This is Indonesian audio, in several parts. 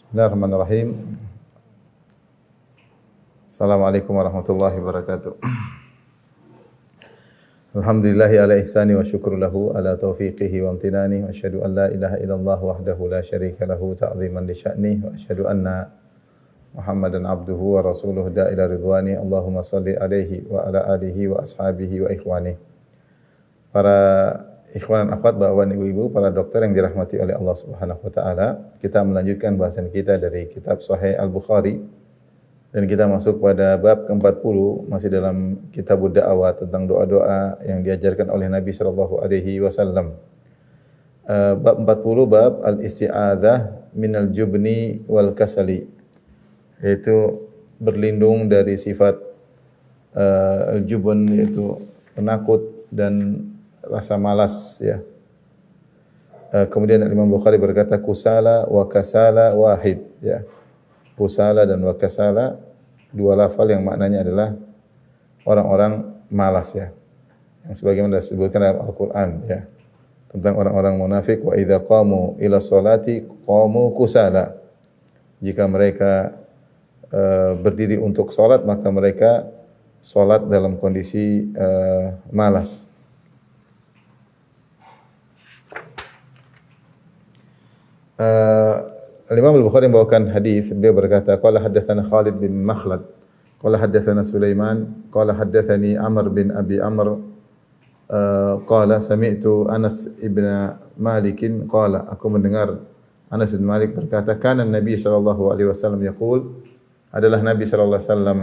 Bismillahirrahmanirrahim. Assalamualaikum warahmatullahi wabarakatuh. Alhamdulillahi ala ihsani wa syukru lahu ala taufiqihi wa amtinani wa asyhadu an la ilaha illallah wahdahu la syarika lahu ta'ziman li sya'ni wa asyhadu anna Muhammadan abduhu wa rasuluhu da'ila ridwani. Allahumma salli alaihi wa ala alihi wa ashabihi wa ikhwani. Para ikhwan dan akhwat, bapak dan ibu-ibu, para dokter yang dirahmati oleh Allah Subhanahu wa taala, kita melanjutkan bahasan kita dari kitab Sahih Al-Bukhari dan kita masuk pada bab ke-40 masih dalam kitab Da'awah tentang doa-doa yang diajarkan oleh Nabi sallallahu alaihi wasallam. Bab 40 bab al-isti'adzah minal jubni wal kasali, yaitu berlindung dari sifat al-jubn, yaitu penakut dan rasa malas, ya. Kemudian Imam Bukhari berkata kusala wa kasala wahid, ya. Kusala dan wa kasala, dua lafal yang maknanya adalah orang-orang malas, ya. Yang sebagaimana disebutkan dalam Al-Qur'an, ya. Tentang orang-orang munafik, wa idza qamu ila sholati qamu kusala. Jika mereka berdiri untuk salat, maka mereka salat dalam kondisi malas. Imam Al-Bukhari membawakan hadis, beliau berkata, qala haddatsana Khalid bin Makhlad, qala haddatsana Sulaiman, qala haddatsani Amr bin Abi Amr, qala sami'tu Anas ibn Malik qala, aku mendengar Anas bin Malik berkata, kana Nabi sallallahu alaihi wasallam yaqul, adalah Nabi sallallahu alaihi wasallam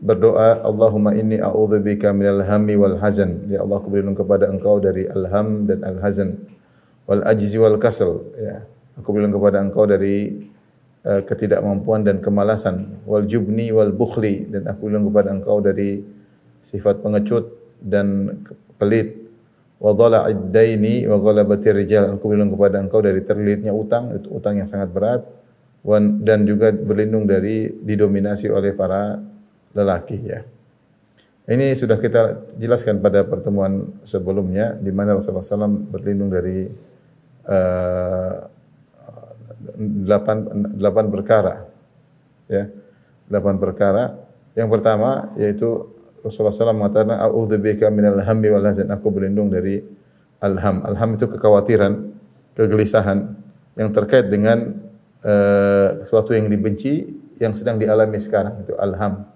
berdoa, Allahumma inni a'udzubika minal hammi wal hazan, ya Allah, aku berlindung kepada Engkau dari al-ham dan al-hazan, wal ajzi wal kasal, ya. Aku berlindung kepada Engkau dari ketidakmampuan dan kemalasan, wal jubni wal bukhli, dan aku berlindung kepada Engkau dari sifat pengecut dan pelit, wa dhala'id daini wa ghalabatir rijal, aku berlindung kepada Engkau dari terlilitnya utang, itu utang yang sangat berat, dan juga berlindung dari didominasi oleh para lelaki, ya. Ini sudah kita jelaskan pada pertemuan sebelumnya, di mana Rasulullah SAW berlindung dari 8 perkara, ya. 8 perkara. Yang pertama yaitu Rasulullah SAW mengatakan, a'udzubika minal hammi wal hazan, aku berlindung dari al-ham. Al-ham itu kekhawatiran, kegelisahan yang terkait dengan sesuatu yang dibenci yang sedang dialami sekarang, itu al-ham.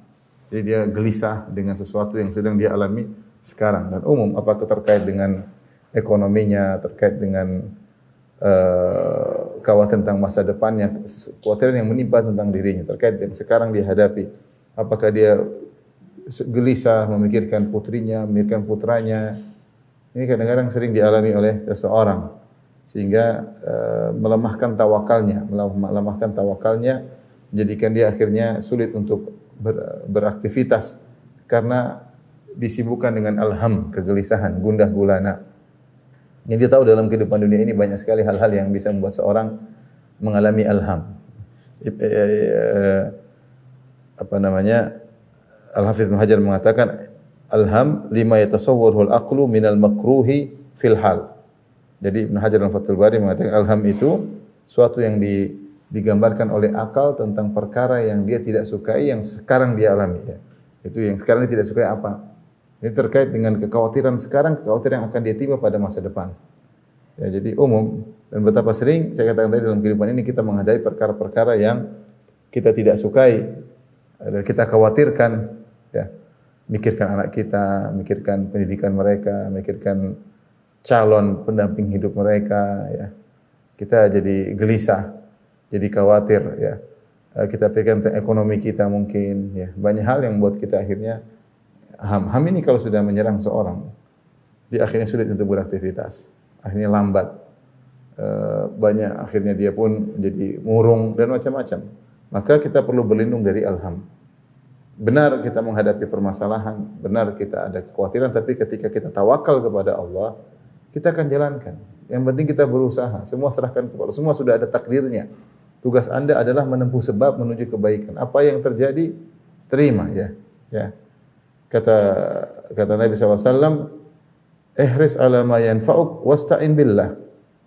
Jadi dia gelisah dengan sesuatu yang sedang dia alami sekarang, dan umum, apakah terkait dengan ekonominya, terkait dengan khawatir tentang masa depannya, kekhawatiran yang menimpa tentang dirinya, terkait yang sekarang dihadapi. Apakah dia gelisah memikirkan putrinya, memikirkan putranya. Ini kadang-kadang sering dialami oleh seseorang, sehingga melemahkan tawakalnya, menjadikan dia akhirnya sulit untuk beraktivitas karena disibukkan dengan alham, kegelisahan, gundah gulana. Yang dia tahu dalam kehidupan dunia ini banyak sekali hal-hal yang bisa membuat seorang mengalami alham. Al-Hafiz Ibnu Hajar mengatakan, alham lima yatasawwaruhul aqlu minal makruhi fil hal. Jadi Ibnu Hajar dalam Fathul Bari mengatakan alham itu suatu yang digambarkan oleh akal tentang perkara yang dia tidak sukai yang sekarang dia alami, ya. Itu yang sekarang dia tidak sukai apa? Ini terkait dengan kekhawatiran sekarang, kekhawatiran yang akan dia tiba pada masa depan. Ya, jadi umum, dan betapa sering saya katakan tadi dalam kehidupan ini kita menghadapi perkara-perkara yang kita tidak sukai dan kita khawatirkan, ya. Mikirkan anak kita, mikirkan pendidikan mereka, mikirkan calon pendamping hidup mereka, ya. Kita jadi gelisah, jadi khawatir, ya. Kita pikirkan tentang ekonomi kita mungkin, ya. Banyak hal yang membuat kita akhirnya ham ini kalau sudah menyerang seorang, dia akhirnya sulit untuk beraktivitas, akhirnya lambat, banyak akhirnya dia pun menjadi murung dan macam-macam. Maka kita perlu berlindung dari alham. Benar kita menghadapi permasalahan, benar kita ada kekhawatiran, tapi ketika kita tawakal kepada Allah, kita akan jalankan. Yang penting kita berusaha, semua serahkan kepada Allah, semua sudah ada takdirnya. Tugas Anda adalah menempuh sebab menuju kebaikan. Apa yang terjadi, terima, ya. Kata Nabi SAW, ihris ala ma yanfa'uk wasta'in billah.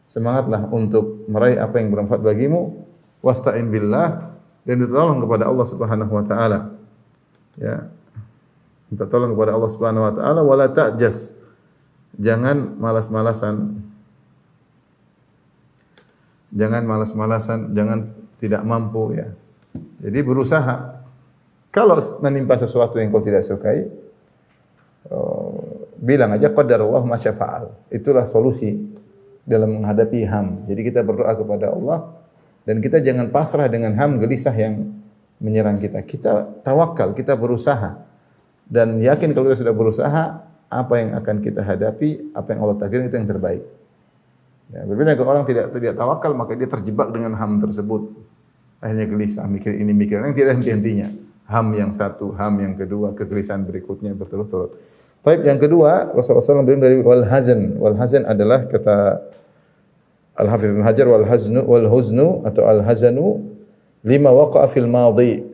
Semangatlah untuk meraih apa yang bermanfaat bagimu, wasta'in billah, dan minta tolong kepada Allah Subhanahu wa taala. Ya. Minta tolong kepada Allah Subhanahu wa taala, wala ta'jas. Jangan malas-malasan. Jangan malas-malasan, jangan tidak mampu ya. Jadi berusaha. Kalau menimpa sesuatu yang kau tidak sukai, bilang aja qadarullah ma syafa'al. Itulah solusi dalam menghadapi ham. Jadi kita berdoa kepada Allah dan kita jangan pasrah dengan ham gelisah yang menyerang kita. Kita tawakal, kita berusaha dan yakin kalau kita sudah berusaha, apa yang akan kita hadapi, apa yang Allah takdirkan itu yang terbaik. Ya, berbeda kalau orang tidak tawakal, maka dia terjebak dengan ham tersebut. Akhirnya gelisah, mikir ini, mikir yang tidak henti-hentinya. Ham yang satu, ham yang kedua, kegelisahan berikutnya berturut-turut. Taib yang kedua, Rasulullah SAW berikan dari wal hazan. Wal hazan adalah kata Al-Hafidz Ibnu Hajar wal huznu atau al hazanu lima waqa'a fil madhi.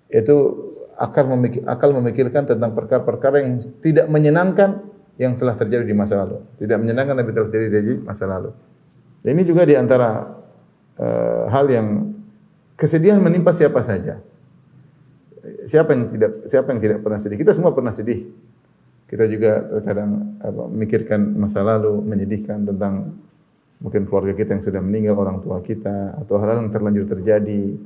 Itu akal memikirkan tentang perkara-perkara yang tidak menyenangkan yang telah terjadi di masa lalu. Tidak menyenangkan tapi telah terjadi di masa lalu. Dan ini juga di antara hal yang kesedihan menimpa siapa saja. Siapa yang tidak pernah sedih? Kita semua pernah sedih. Kita juga terkadang memikirkan masa lalu, menyedihkan tentang mungkin keluarga kita yang sudah meninggal, orang tua kita, atau hal-hal yang terlanjur terjadi.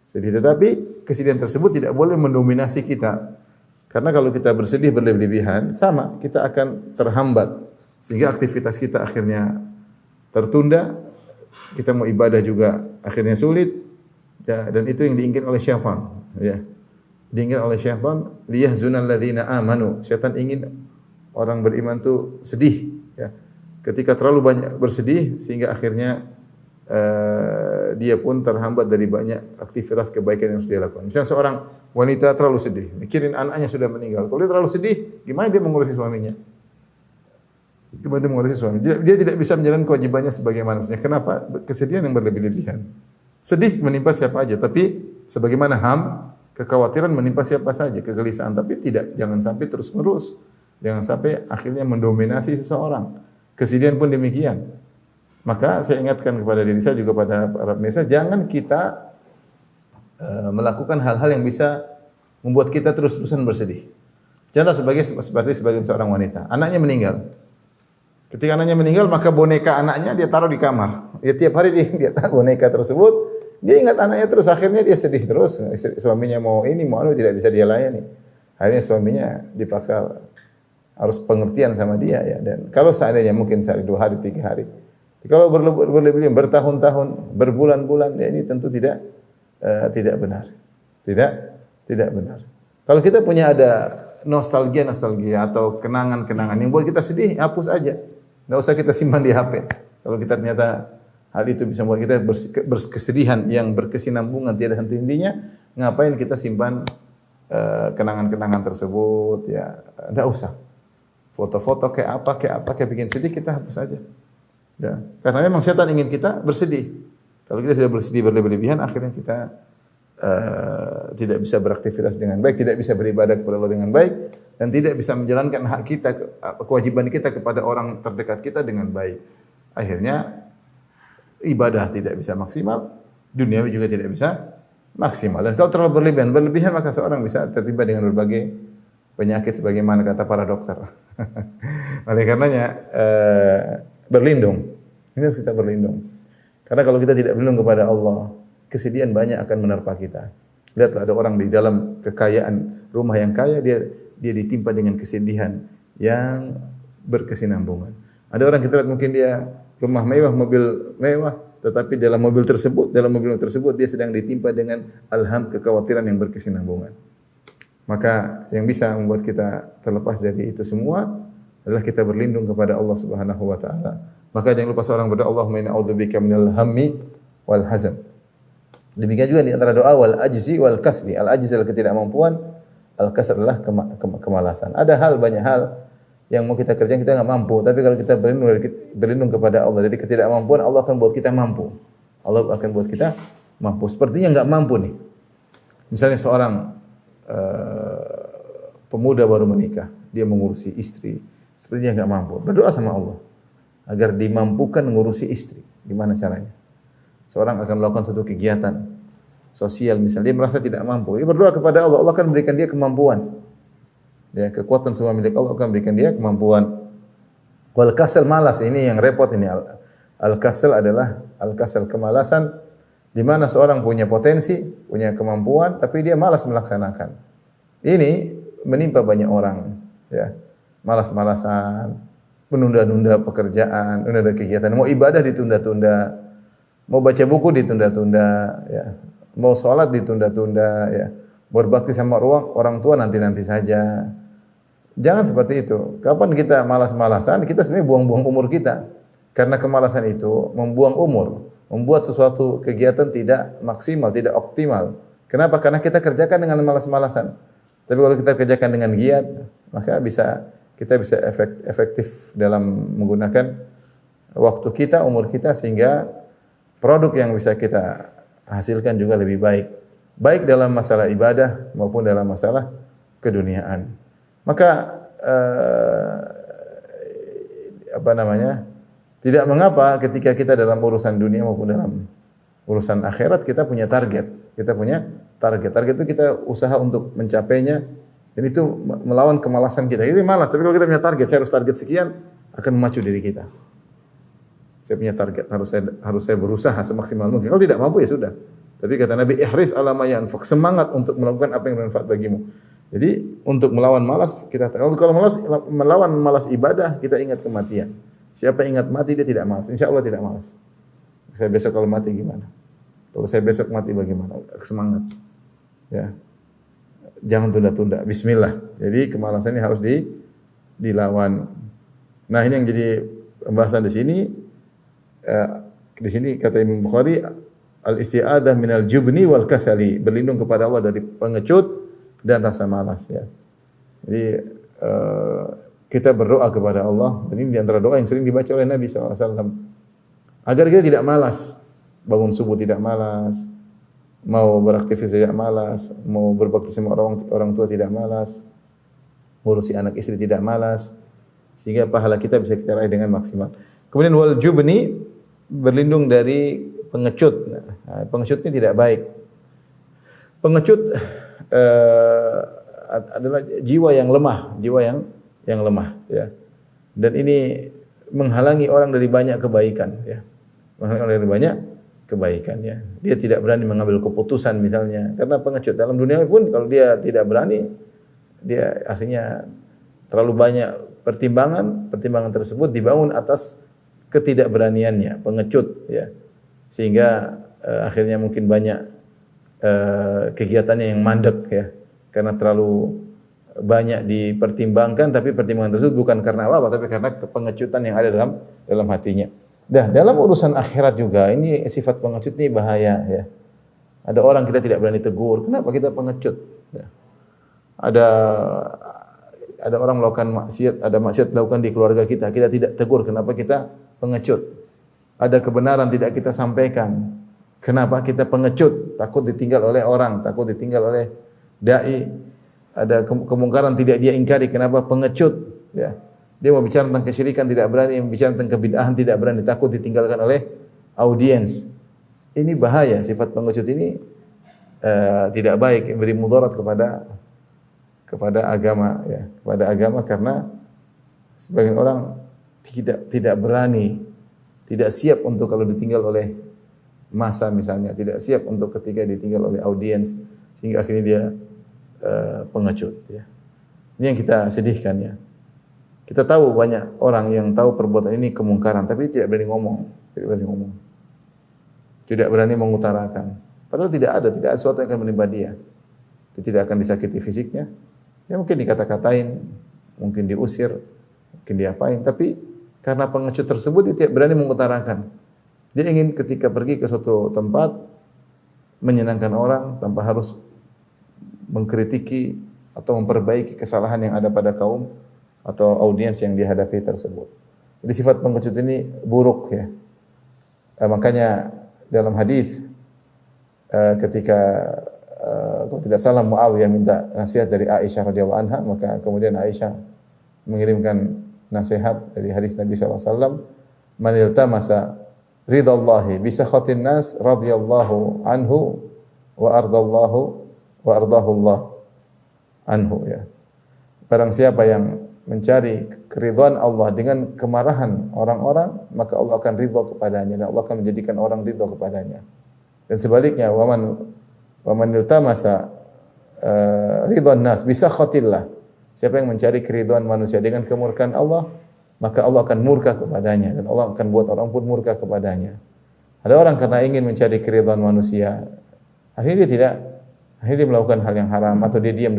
Sedih, tetapi kesedihan tersebut tidak boleh mendominasi kita. Karena kalau kita bersedih berlebihan, sama, kita akan terhambat. Sehingga aktivitas kita akhirnya tertunda, kita mau ibadah juga akhirnya sulit, ya, dan itu yang diinginkan oleh syaitan. Ya. Diinginkan oleh syaitan, liyahzunal ladzina amanu. Syaitan ingin orang beriman itu sedih. Ya. Ketika terlalu banyak bersedih, sehingga akhirnya dia pun terhambat dari banyak aktivitas kebaikan yang harus dia lakukan. Misalnya seorang wanita terlalu sedih, mikirin anaknya sudah meninggal. Kalau dia terlalu sedih, gimana dia mengurusi suaminya? Gimana dia mengurusi suaminya? Dia tidak bisa menjalankan kewajibannya sebagai manusia. Kenapa? Kesedihan yang berlebih-lebihan. Sedih menimpa siapa aja, tapi sebagaimana ham, kekhawatiran menimpa siapa saja, kegelisahan, tapi jangan sampai terus-menerus. Jangan sampai akhirnya mendominasi seseorang. Kesedihan pun demikian. Maka saya ingatkan kepada diri saya juga pada para pemirsa, jangan kita melakukan hal-hal yang bisa membuat kita terus-terusan bersedih. Contoh seperti sebagian seorang wanita, anaknya meninggal. Ketika anaknya meninggal, maka boneka anaknya dia taruh di kamar. Ya, tiap hari dia taruh boneka tersebut, dia ingat anaknya terus, akhirnya dia sedih terus. Suaminya mau tidak bisa dia layani. Akhirnya suaminya dipaksa harus pengertian sama dia ya. Dan kalau seandainya mungkin sehari, 2 hari, 3 hari. Kalau berlebihan bertahun-tahun, berbulan-bulan, ya ini tentu tidak benar. Tidak benar. Kalau kita punya ada nostalgia atau kenangan-kenangan yang buat kita sedih, hapus aja. Enggak usah kita simpan di HP. Kalau kita ternyata hal itu bisa membuat kita berkesedihan yang berkesinambungan tiada henti-hentinya, ngapain kita simpan kenangan-kenangan tersebut ya? Enggak usah. Foto-foto kayak apa bikin sedih, kita hapus aja. Ya, karena memang setan ingin kita bersedih. Kalau kita sudah bersedih berlebihan, akhirnya kita tidak bisa beraktivitas dengan baik, tidak bisa beribadah kepada Allah dengan baik, dan tidak bisa menjalankan hak kita, kewajiban kita kepada orang terdekat kita dengan baik. Akhirnya ibadah tidak bisa maksimal, duniawi juga tidak bisa maksimal. Dan kalau terlalu berlebihan maka seorang bisa tertimpa dengan berbagai penyakit sebagaimana kata para dokter. Oleh karenanya berlindung. Ini harus kita berlindung. Karena kalau kita tidak berlindung kepada Allah, kesedihan banyak akan menerpa kita. Lihatlah ada orang di dalam kekayaan, rumah yang kaya, dia ditimpa dengan kesedihan yang berkesinambungan. Ada orang kita lihat mungkin dia rumah mewah, mobil mewah, tetapi dalam mobil tersebut dia sedang ditimpa dengan alham, kekhawatiran yang berkesinambungan. Maka yang bisa membuat kita terlepas dari itu semua adalah kita berlindung kepada Allah Subhanahu wa taala. Maka jangan lupa seorang berdoa, Allahumma inni a'udzubika minal hammi wal hazan. Demikian juga di antara doa wal ajzi wal kasli. Al ajzi adalah ketidakmampuan, al kasl adalah kemalasan. Ada banyak hal yang mau kita kerjakan kita enggak mampu, tapi kalau kita berlindung kepada Allah dari ketidakmampuan, Allah akan buat kita mampu. Allah akan buat kita mampu. Sepertinya enggak mampu nih. Misalnya seorang pemuda baru menikah, dia mengurusi istri, sepertinya enggak mampu. Berdoa sama Allah agar dimampukan mengurusi istri. Gimana caranya? seorang akan melakukan suatu kegiatan sosial misalnya, dia merasa tidak mampu, dia berdoa kepada Allah, Allah akan berikan dia kemampuan. Ya, kekuatan semua milik Allah akan berikan dia kemampuan. Wal kasal, malas, ini yang repot ini. Al kasal adalah al kasal, kemalasan, di mana seorang punya potensi, punya kemampuan, tapi dia malas melaksanakan. Ini menimpa banyak orang, ya. Malas-malasan, menunda-nunda pekerjaan, menunda kegiatan, mau ibadah ditunda-tunda, mau baca buku ditunda-tunda, ya. Mau sholat ditunda-tunda, ya. Berbakti sama orang tua nanti-nanti saja. Jangan seperti itu. Kapan kita malas-malasan, kita sebenarnya buang-buang umur kita. Karena kemalasan itu membuang umur, membuat sesuatu kegiatan tidak maksimal, tidak optimal. Kenapa? Karena kita kerjakan dengan malas-malasan. Tapi kalau kita kerjakan dengan giat, maka kita bisa efektif dalam menggunakan waktu kita, umur kita, sehingga produk yang bisa kita hasilkan juga lebih baik. Baik dalam masalah ibadah maupun dalam masalah keduniaan. Maka tidak mengapa ketika kita dalam urusan dunia maupun dalam urusan akhirat kita punya target. Kita punya target. Target itu kita usaha untuk mencapainya, dan itu melawan kemalasan kita. Ini malas, tapi kalau kita punya target, saya harus target sekian, akan memacu diri kita. Saya punya target, harus saya berusaha semaksimal mungkin. Kalau tidak mampu ya sudah. Tapi kata Nabi, ihris ala ma yanfaq, semangat untuk melakukan apa yang bermanfaat bagimu. Jadi untuk melawan malas, kalau melawan malas ibadah, kita ingat kematian. Siapa ingat mati dia tidak malas. Insya Allah tidak malas. Saya besok kalau mati gimana? Kalau saya besok mati bagaimana? Semangat. Ya. Jangan tunda-tunda. Bismillah. Jadi kemalasan ini harus dilawan. Nah, ini yang jadi pembahasan di sini. Di sini kata Imam Bukhari, al-isti'adah minal jubni wal kasali, berlindung kepada Allah dari pengecut dan rasa malas, ya. Jadi kita berdoa kepada Allah, dan ini di antara doa yang sering dibaca oleh Nabi SAW, agar kita tidak malas, bangun subuh tidak malas, mau beraktivitas tidak malas, mau berbakti sama orang tua tidak malas, ngurusi anak istri tidak malas, sehingga pahala kita bisa kita raih dengan maksimal. Kemudian wal jubni, berlindung dari pengecut. Nah, pengecut ini tidak baik. Pengecut adalah jiwa yang lemah, jiwa yang lemah, ya. Dan ini menghalangi orang dari banyak kebaikan, ya. Menghalangi orang dari banyak kebaikan, ya. Dia tidak berani mengambil keputusan misalnya, karena pengecut. Dalam dunia pun kalau dia tidak berani, dia artinya terlalu banyak pertimbangan tersebut dibangun atas ketidakberaniannya, pengecut, ya. Sehingga akhirnya mungkin banyak kegiatannya yang mandek, ya. Karena terlalu banyak dipertimbangkan, tapi pertimbangan tersebut bukan karena apa, tapi karena pengecutan yang ada dalam hatinya. Dalam urusan akhirat juga ini sifat pengecut ini bahaya, ya. Ada orang kita tidak berani tegur, kenapa kita pengecut? Ya. Ada orang melakukan maksiat, ada maksiat dilakukan di keluarga kita tidak tegur, kenapa kita pengecut? Ada kebenaran tidak kita sampaikan, kenapa kita pengecut? Takut ditinggal oleh orang, takut ditinggal oleh dai. Ada kemungkaran tidak dia ingkari, kenapa pengecut? Ya. Dia mau bicara tentang kesyirikan tidak berani, bicara tentang kebid'ahan tidak berani, takut ditinggalkan oleh audiens. Ini bahaya, sifat pengecut ini tidak baik, memberi mudarat kepada agama, ya, kepada agama, karena sebagian orang tidak berani, tidak siap untuk kalau ditinggal oleh massa misalnya, tidak siap untuk ketika ditinggal oleh audiens, sehingga akhirnya dia pengecut, ya. Ini yang kita sedihkan, ya. Kita tahu banyak orang yang tahu perbuatan ini kemungkaran, tapi tidak berani ngomong, tidak berani mengutarakan. Padahal tidak ada sesuatu yang akan menimpa dia. Dia tidak akan disakiti fisiknya, ya mungkin dikata-katain, mungkin diusir, mungkin diapain, tapi karena pengecut tersebut dia tidak berani mengutarakan. Dia ingin ketika pergi ke suatu tempat menyenangkan orang tanpa harus mengkritiki atau memperbaiki kesalahan yang ada pada kaum atau audiens yang dihadapi tersebut. Jadi sifat pengecut ini buruk, ya. Makanya dalam hadis ketika kalau tidak salah Muawiyah minta nasihat dari Aisyah radhiyallahu anha, maka kemudian Aisyah mengirimkan nasihat dari hadis Nabi SAW, man iltamasa ridallahi bi sakhatin nas radhiyallahu anhu wa ardallahu wa ardahullah anhu ya. Barang siapa yang mencari keridhaan Allah dengan kemarahan orang-orang, maka Allah akan ridha kepadanya dan Allah akan menjadikan orang ridha kepadanya. Dan sebaliknya, waman iltamasa ridhan nas bi sakhatillah. Siapa yang mencari keridhaan manusia dengan kemurkaan Allah, maka Allah akan murka kepadanya dan Allah akan buat orang pun murka kepadanya. Ada orang karena ingin mencari keridhaan manusia, akhirnya dia melakukan hal yang haram atau dia diam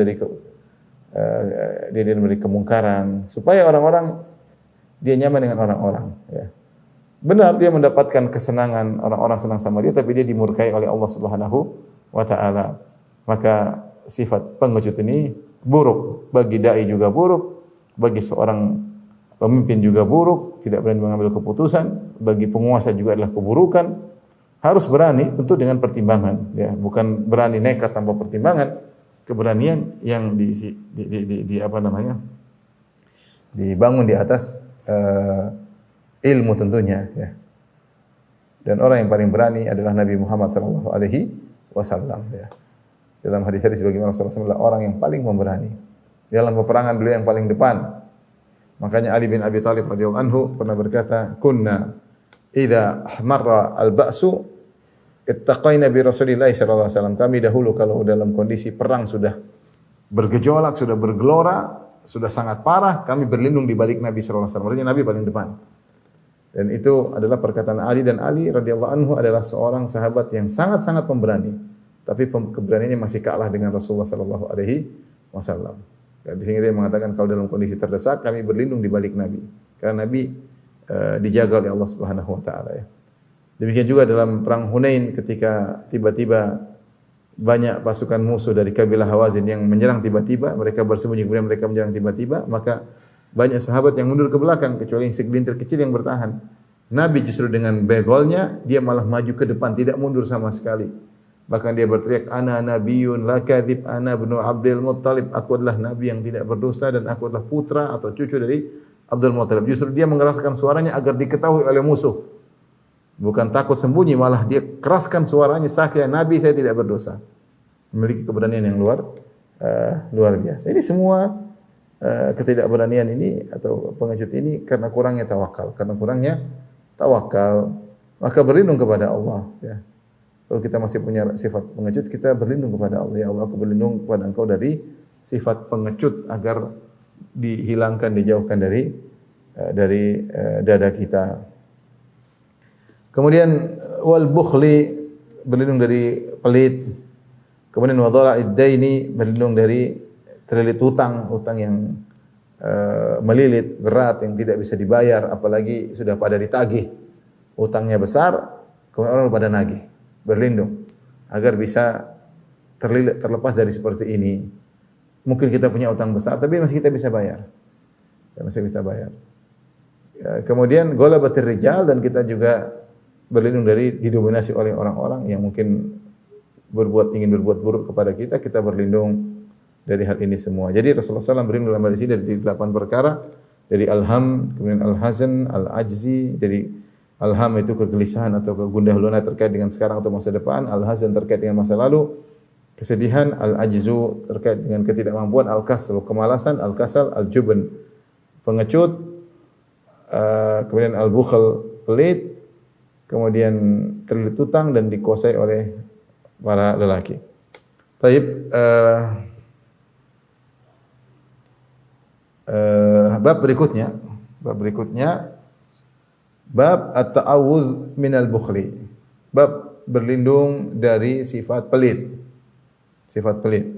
dari kemungkaran supaya orang-orang dia nyaman dengan orang-orang ya. Benar dia mendapatkan kesenangan, orang-orang senang sama dia, tapi dia dimurkai oleh Allah Subhanahu wa taala. Maka sifat pengecut ini buruk, bagi dai juga buruk, bagi seorang pemimpin juga buruk, tidak berani mengambil keputusan, bagi penguasa juga adalah keburukan. Harus berani tentu dengan pertimbangan ya, bukan berani nekat tanpa pertimbangan. Keberanian yang dibangun di atas ilmu tentunya ya. Dan orang yang paling berani adalah Nabi Muhammad sallallahu alaihi wasallam ya. Dalam hadis-hadis bagaimana Rasulullah SAW adalah orang yang paling pemberani. Dalam peperangan beliau yang paling depan. Makanya Ali bin Abi Thalib radhiyallahu anhu pernah berkata, "Kunna idza marra al-ba'su ittaqaina bi Rasulillah sallallahu alaihi wasallam." Kami dahulu kalau dalam kondisi perang sudah bergejolak, sudah bergelora, sudah sangat parah, kami berlindung di balik Nabi sallallahu alaihi wasallam. Artinya Nabi paling depan. Dan itu adalah perkataan Ali, dan Ali radhiyallahu anhu adalah seorang sahabat yang sangat-sangat pemberani. Tapi keberaniannya masih kalah dengan Rasulullah sallallahu alaihi wasallam. Dan di sini dia mengatakan kalau dalam kondisi terdesak kami berlindung di balik Nabi. Karena Nabi dijaga oleh Allah Subhanahu wa taala ya. Demikian juga dalam perang Hunain ketika tiba-tiba banyak pasukan musuh dari kabilah Hawazin yang menyerang tiba-tiba, mereka bersembunyi kemudian mereka menyerang tiba-tiba, maka banyak sahabat yang mundur ke belakang kecuali yang segelintir kecil yang bertahan. Nabi justru dengan begolnya dia malah maju ke depan, tidak mundur sama sekali. Bahkan dia berteriak, "Ana nabiyyun la kadzib, ana ibnu Abdul Muttalib." Aku adalah nabi yang tidak berdusta dan aku adalah putra atau cucu dari Abdul Muttalib. Justru dia mengeraskan suaranya agar diketahui oleh musuh. Bukan takut sembunyi, malah dia keraskan suaranya, saksinya Nabi saya tidak berdosa. Memiliki keberanian yang luar biasa. Ini semua ketidakberanian ini atau pengecut ini karena kurangnya tawakal. Karena kurangnya tawakal, maka berlindung kepada Allah ya. Kalau kita masih punya sifat pengecut, kita berlindung kepada Allah. Ya Allah, aku berlindung kepada Engkau dari sifat pengecut agar dihilangkan, dijauhkan dari dada kita. Kemudian wal bukhli, berlindung dari pelit. Kemudian wadhara'id daini, berlindung dari terlilit hutang yang melilit, berat, yang tidak bisa dibayar, apalagi sudah pada ditagih. Hutangnya besar, kemudian orang pada nagih. Berlindung agar bisa terlepas dari seperti ini. Mungkin kita punya utang besar tapi masih kita bisa bayar. Masih kita bayar. Ya, kemudian ghalabatir rijal, dan kita juga berlindung dari didominasi oleh orang-orang yang mungkin ingin berbuat buruk kepada kita. Kita berlindung dari hal ini semua. Jadi Rasulullah SAW berlindung dalam hal ini dari 8 perkara, dari al-ham, kemudian al-hazan, al-ajzi. Jadi al-ham itu kegelisahan atau kegundah gulana terkait dengan sekarang atau masa depan, al-hazan terkait dengan masa lalu, kesedihan, al-ajzu terkait dengan ketidakmampuan, al-kasal kemalasan, al-kasal, al-jubn pengecut, kemudian al-bukhl pelit, kemudian terlilit hutang dan dikuasai oleh para lelaki. Taib bab berikutnya bab at-ta'awudz minal bukhli. Bab berlindung dari sifat pelit. Sifat pelit.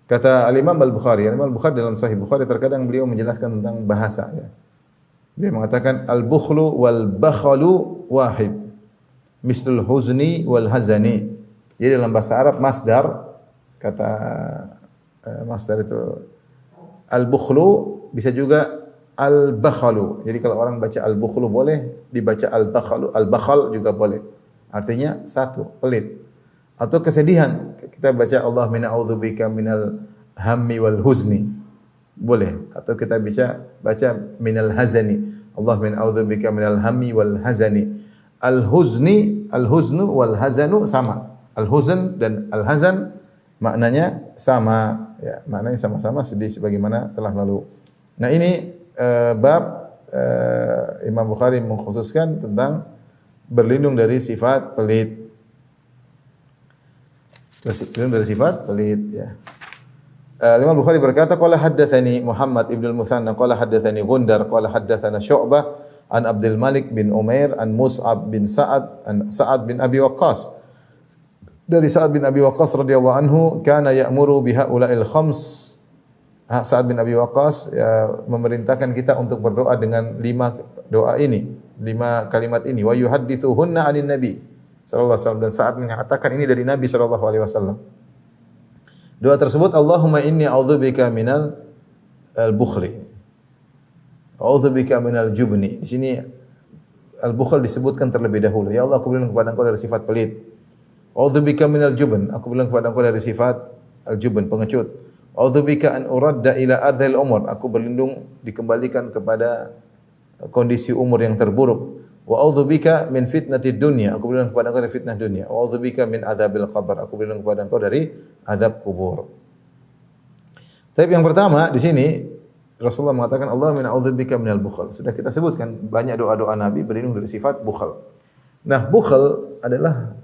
Kata Al-Imam Al-Bukhari dalam Sahih Bukhari terkadang beliau menjelaskan tentang bahasa ya. Dia mengatakan al-bukhlu wal bakhalu wahid. Mislul huzni wal hazani. Jadi dalam bahasa Arab masdar, kata masdar itu al-bukhlu bisa juga al-bakhalu. Jadi kalau orang baca al-bukhlu boleh, dibaca al-bakhalu, al-bakhal juga boleh. Artinya satu, pelit. Atau kesedihan. Kita baca Allah min a'udzubika minal hammi wal huzni. Boleh. Atau kita baca minal hazani. Allah min a'udzubika minal hammi wal hazani. al-huznu wal hazanu sama. Al-huzn dan al-hazan maknanya sama, ya, maknanya sama-sama sedih sebagaimana telah lalu. Nah, ini bab Imam Bukhari mengkhususkan tentang berlindung dari sifat pelit. Berlindung dari sifat pelit, ya. Imam Bukhari berkata, qala haddatsani Muhammad ibn al-Muthanna qala haddatsani Gundar qala haddatsana Syu'bah an Abdul Malik bin Umair an Mus'ab bin Sa'ad an Sa'ad bin Abi Waqqas. Dari Sa'ad bin Abi Waqqas radhiyallahu anhu, kana ya'muru bihaula'il khams. Sa'ad bin Abi Waqqas ya, memerintahkan kita untuk berdoa dengan 5 doa ini, 5 kalimat ini, wa yuhaddithuhunna 'anin nabi sallallahu alaihi wasallam, dan Sa'ad mengatakan ini dari Nabi sallallahu alaihi wasallam. Doa tersebut, Allahumma inni a'udzubika minal al-bukhli. A'udzubika minal jubni. Di sini al-bukhl disebutkan terlebih dahulu. Ya Allah, aku berlindung kepada Engkau dari sifat pelit. A'udzubika minal jubn. Aku berlindung kepada Engkau dari sifat al-jubn, pengecut. A'udzubika an uradda ila adzal umur. Aku berlindung dikembalikan kepada kondisi umur yang terburuk. Wa a'udzubika min fitnatid dunya. Aku berlindung kepada Engkau dari fitnah dunia. Wa a'udzubika min adzabil qabr. Aku berlindung kepada Engkau dari azab kubur. Tapi yang pertama di sini Rasulullah mengatakan Allah min a'udzubika minal bukhl. Sudah kita sebutkan banyak doa-doa Nabi berlindung dari sifat bukhl. Nah, bukhl adalah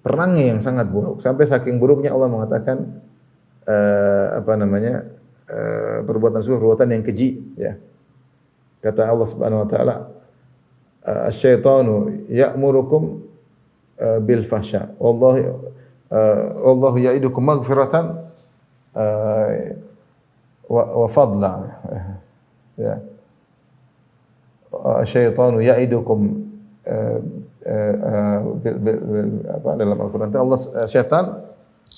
perangai yang sangat buruk. Sampai saking buruknya Allah mengatakan perbuatan tersebut perbuatan yang keji, ya. Kata Allah Subhanahu wa taala, asy-syaitanu ya'murukum bil fahsya. Wallahu ya'idukum maghfiratan wa fadla. Ya. Asy-syaitanu ya'idukum dalam Al-Qur'an Allah, syaitan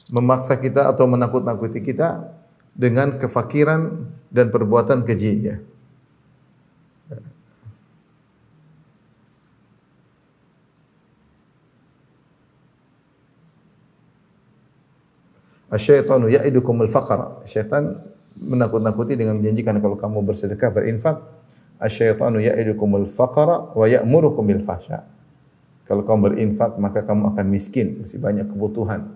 memaksa kita atau menakut-nakuti kita dengan kefakiran dan perbuatan keji, ya. Asy-syaitanu ya'idukumul faqra. Syaitan menakut-nakuti dengan menjanjikan kalau kamu bersedekah, berinfak, asy-syaitanu ya'idukumul faqra wa ya'murukum bil fahsya. Kalau kamu berinfak maka kamu akan miskin, masih banyak kebutuhan.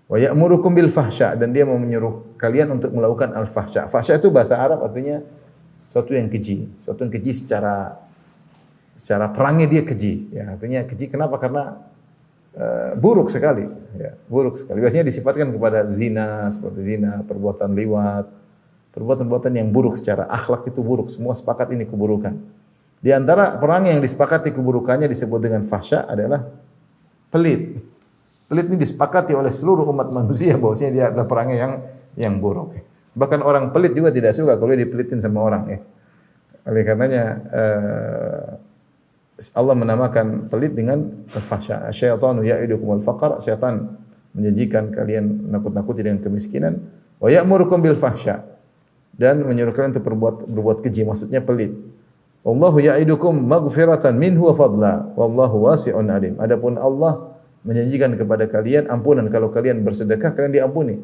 Wa ya'murukum bil fahsya, dan dia mau menyuruh kalian untuk melakukan al fahsya. Fahsya itu bahasa Arab artinya sesuatu yang keji, sesuatu yang keji secara perangai dia keji, ya. Artinya keji kenapa? Karena buruk sekali, ya, buruk sekali. Biasanya disifatkan kepada zina, seperti zina, perbuatan liwat, perbuatan-perbuatan yang buruk secara akhlak itu buruk. Semua sepakat ini keburukan. Di antara perangai yang disepakati keburukannya disebut dengan fahsya adalah pelit. Pelit ini disepakati oleh seluruh umat manusia bahwasanya dia adalah perangai yang buruk. Bahkan orang pelit juga tidak suka kalau dia dipelitin sama orang, ya. Oleh karenanya Allah menamakan pelit dengan al-fahsya. Asy-syaitanu ya'idukumul faqr. Syaitan menjanjikan kalian nakut-nakuti dengan kemiskinan. Wa ya'murukum bil fahsya, dan menyuruh kalian untuk berbuat keji, maksudnya pelit. Wallahu ya'idukum maghfiratan minhu wa fadla. Wallahu wasi'un alim. Adapun Allah menjanjikan kepada kalian ampunan kalau kalian bersedekah, kalian diampuni.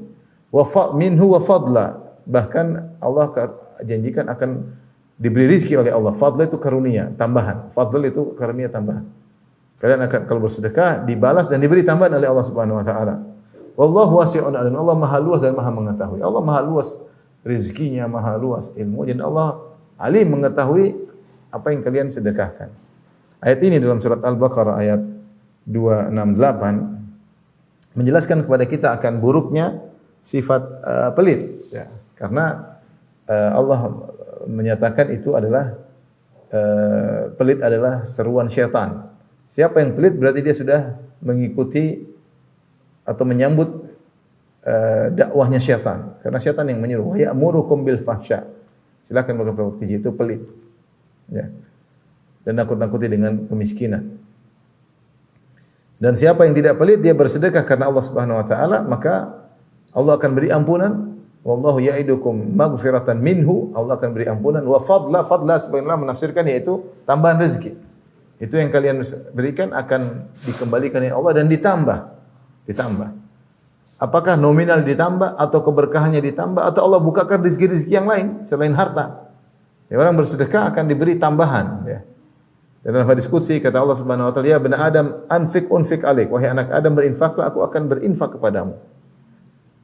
Wa minhu wa fadla. Bahkan Allah janjikan akan diberi rizki oleh Allah. Fadl itu karunia, tambahan. Fadl itu karunia tambahan. Kalian akan kalau bersedekah dibalas dan diberi tambahan oleh Allah Subhanahu wa taala. Wallahu wasi'un alim. Allah Maha luas dan Maha mengetahui. Allah Maha luas rezekinya, Maha luas ilmu, dan Allah alim mengetahui apa yang kalian sedekahkan. Ayat ini dalam surat Al-Baqarah ayat 268 menjelaskan kepada kita akan buruknya sifat pelit, ya. Karena Allah menyatakan itu adalah pelit adalah seruan syaitan. Siapa yang pelit berarti dia sudah mengikuti atau menyambut dakwahnya syaitan. Karena syaitan yang menyuruh, wa ya'murukum bil fahsya. Silakan berbuat keji, itu pelit. Ya. Dan nakut-nakuti dengan kemiskinan. Dan siapa yang tidak pelit, dia bersedekah karena Allah Subhanahu wa taala, maka Allah akan beri ampunan. Wallahu ya'idukum maghfiratan minhu. Allah akan beri ampunan. Wa fadla sebenarnya menafsirkan yaitu tambahan rezeki. Itu yang kalian berikan akan dikembalikan oleh Allah dan ditambah. Apakah nominal ditambah atau keberkahannya ditambah atau Allah bukakan rezeki-rezeki yang lain selain harta. Ya, orang bersedekah akan diberi tambahan, ya. Dan dalam hadis qudsi kata Allah Subhanahu wa taala, "Ya bani Adam, unfik alaik." Wahai anak Adam, berinfaklah, aku akan berinfak kepadamu.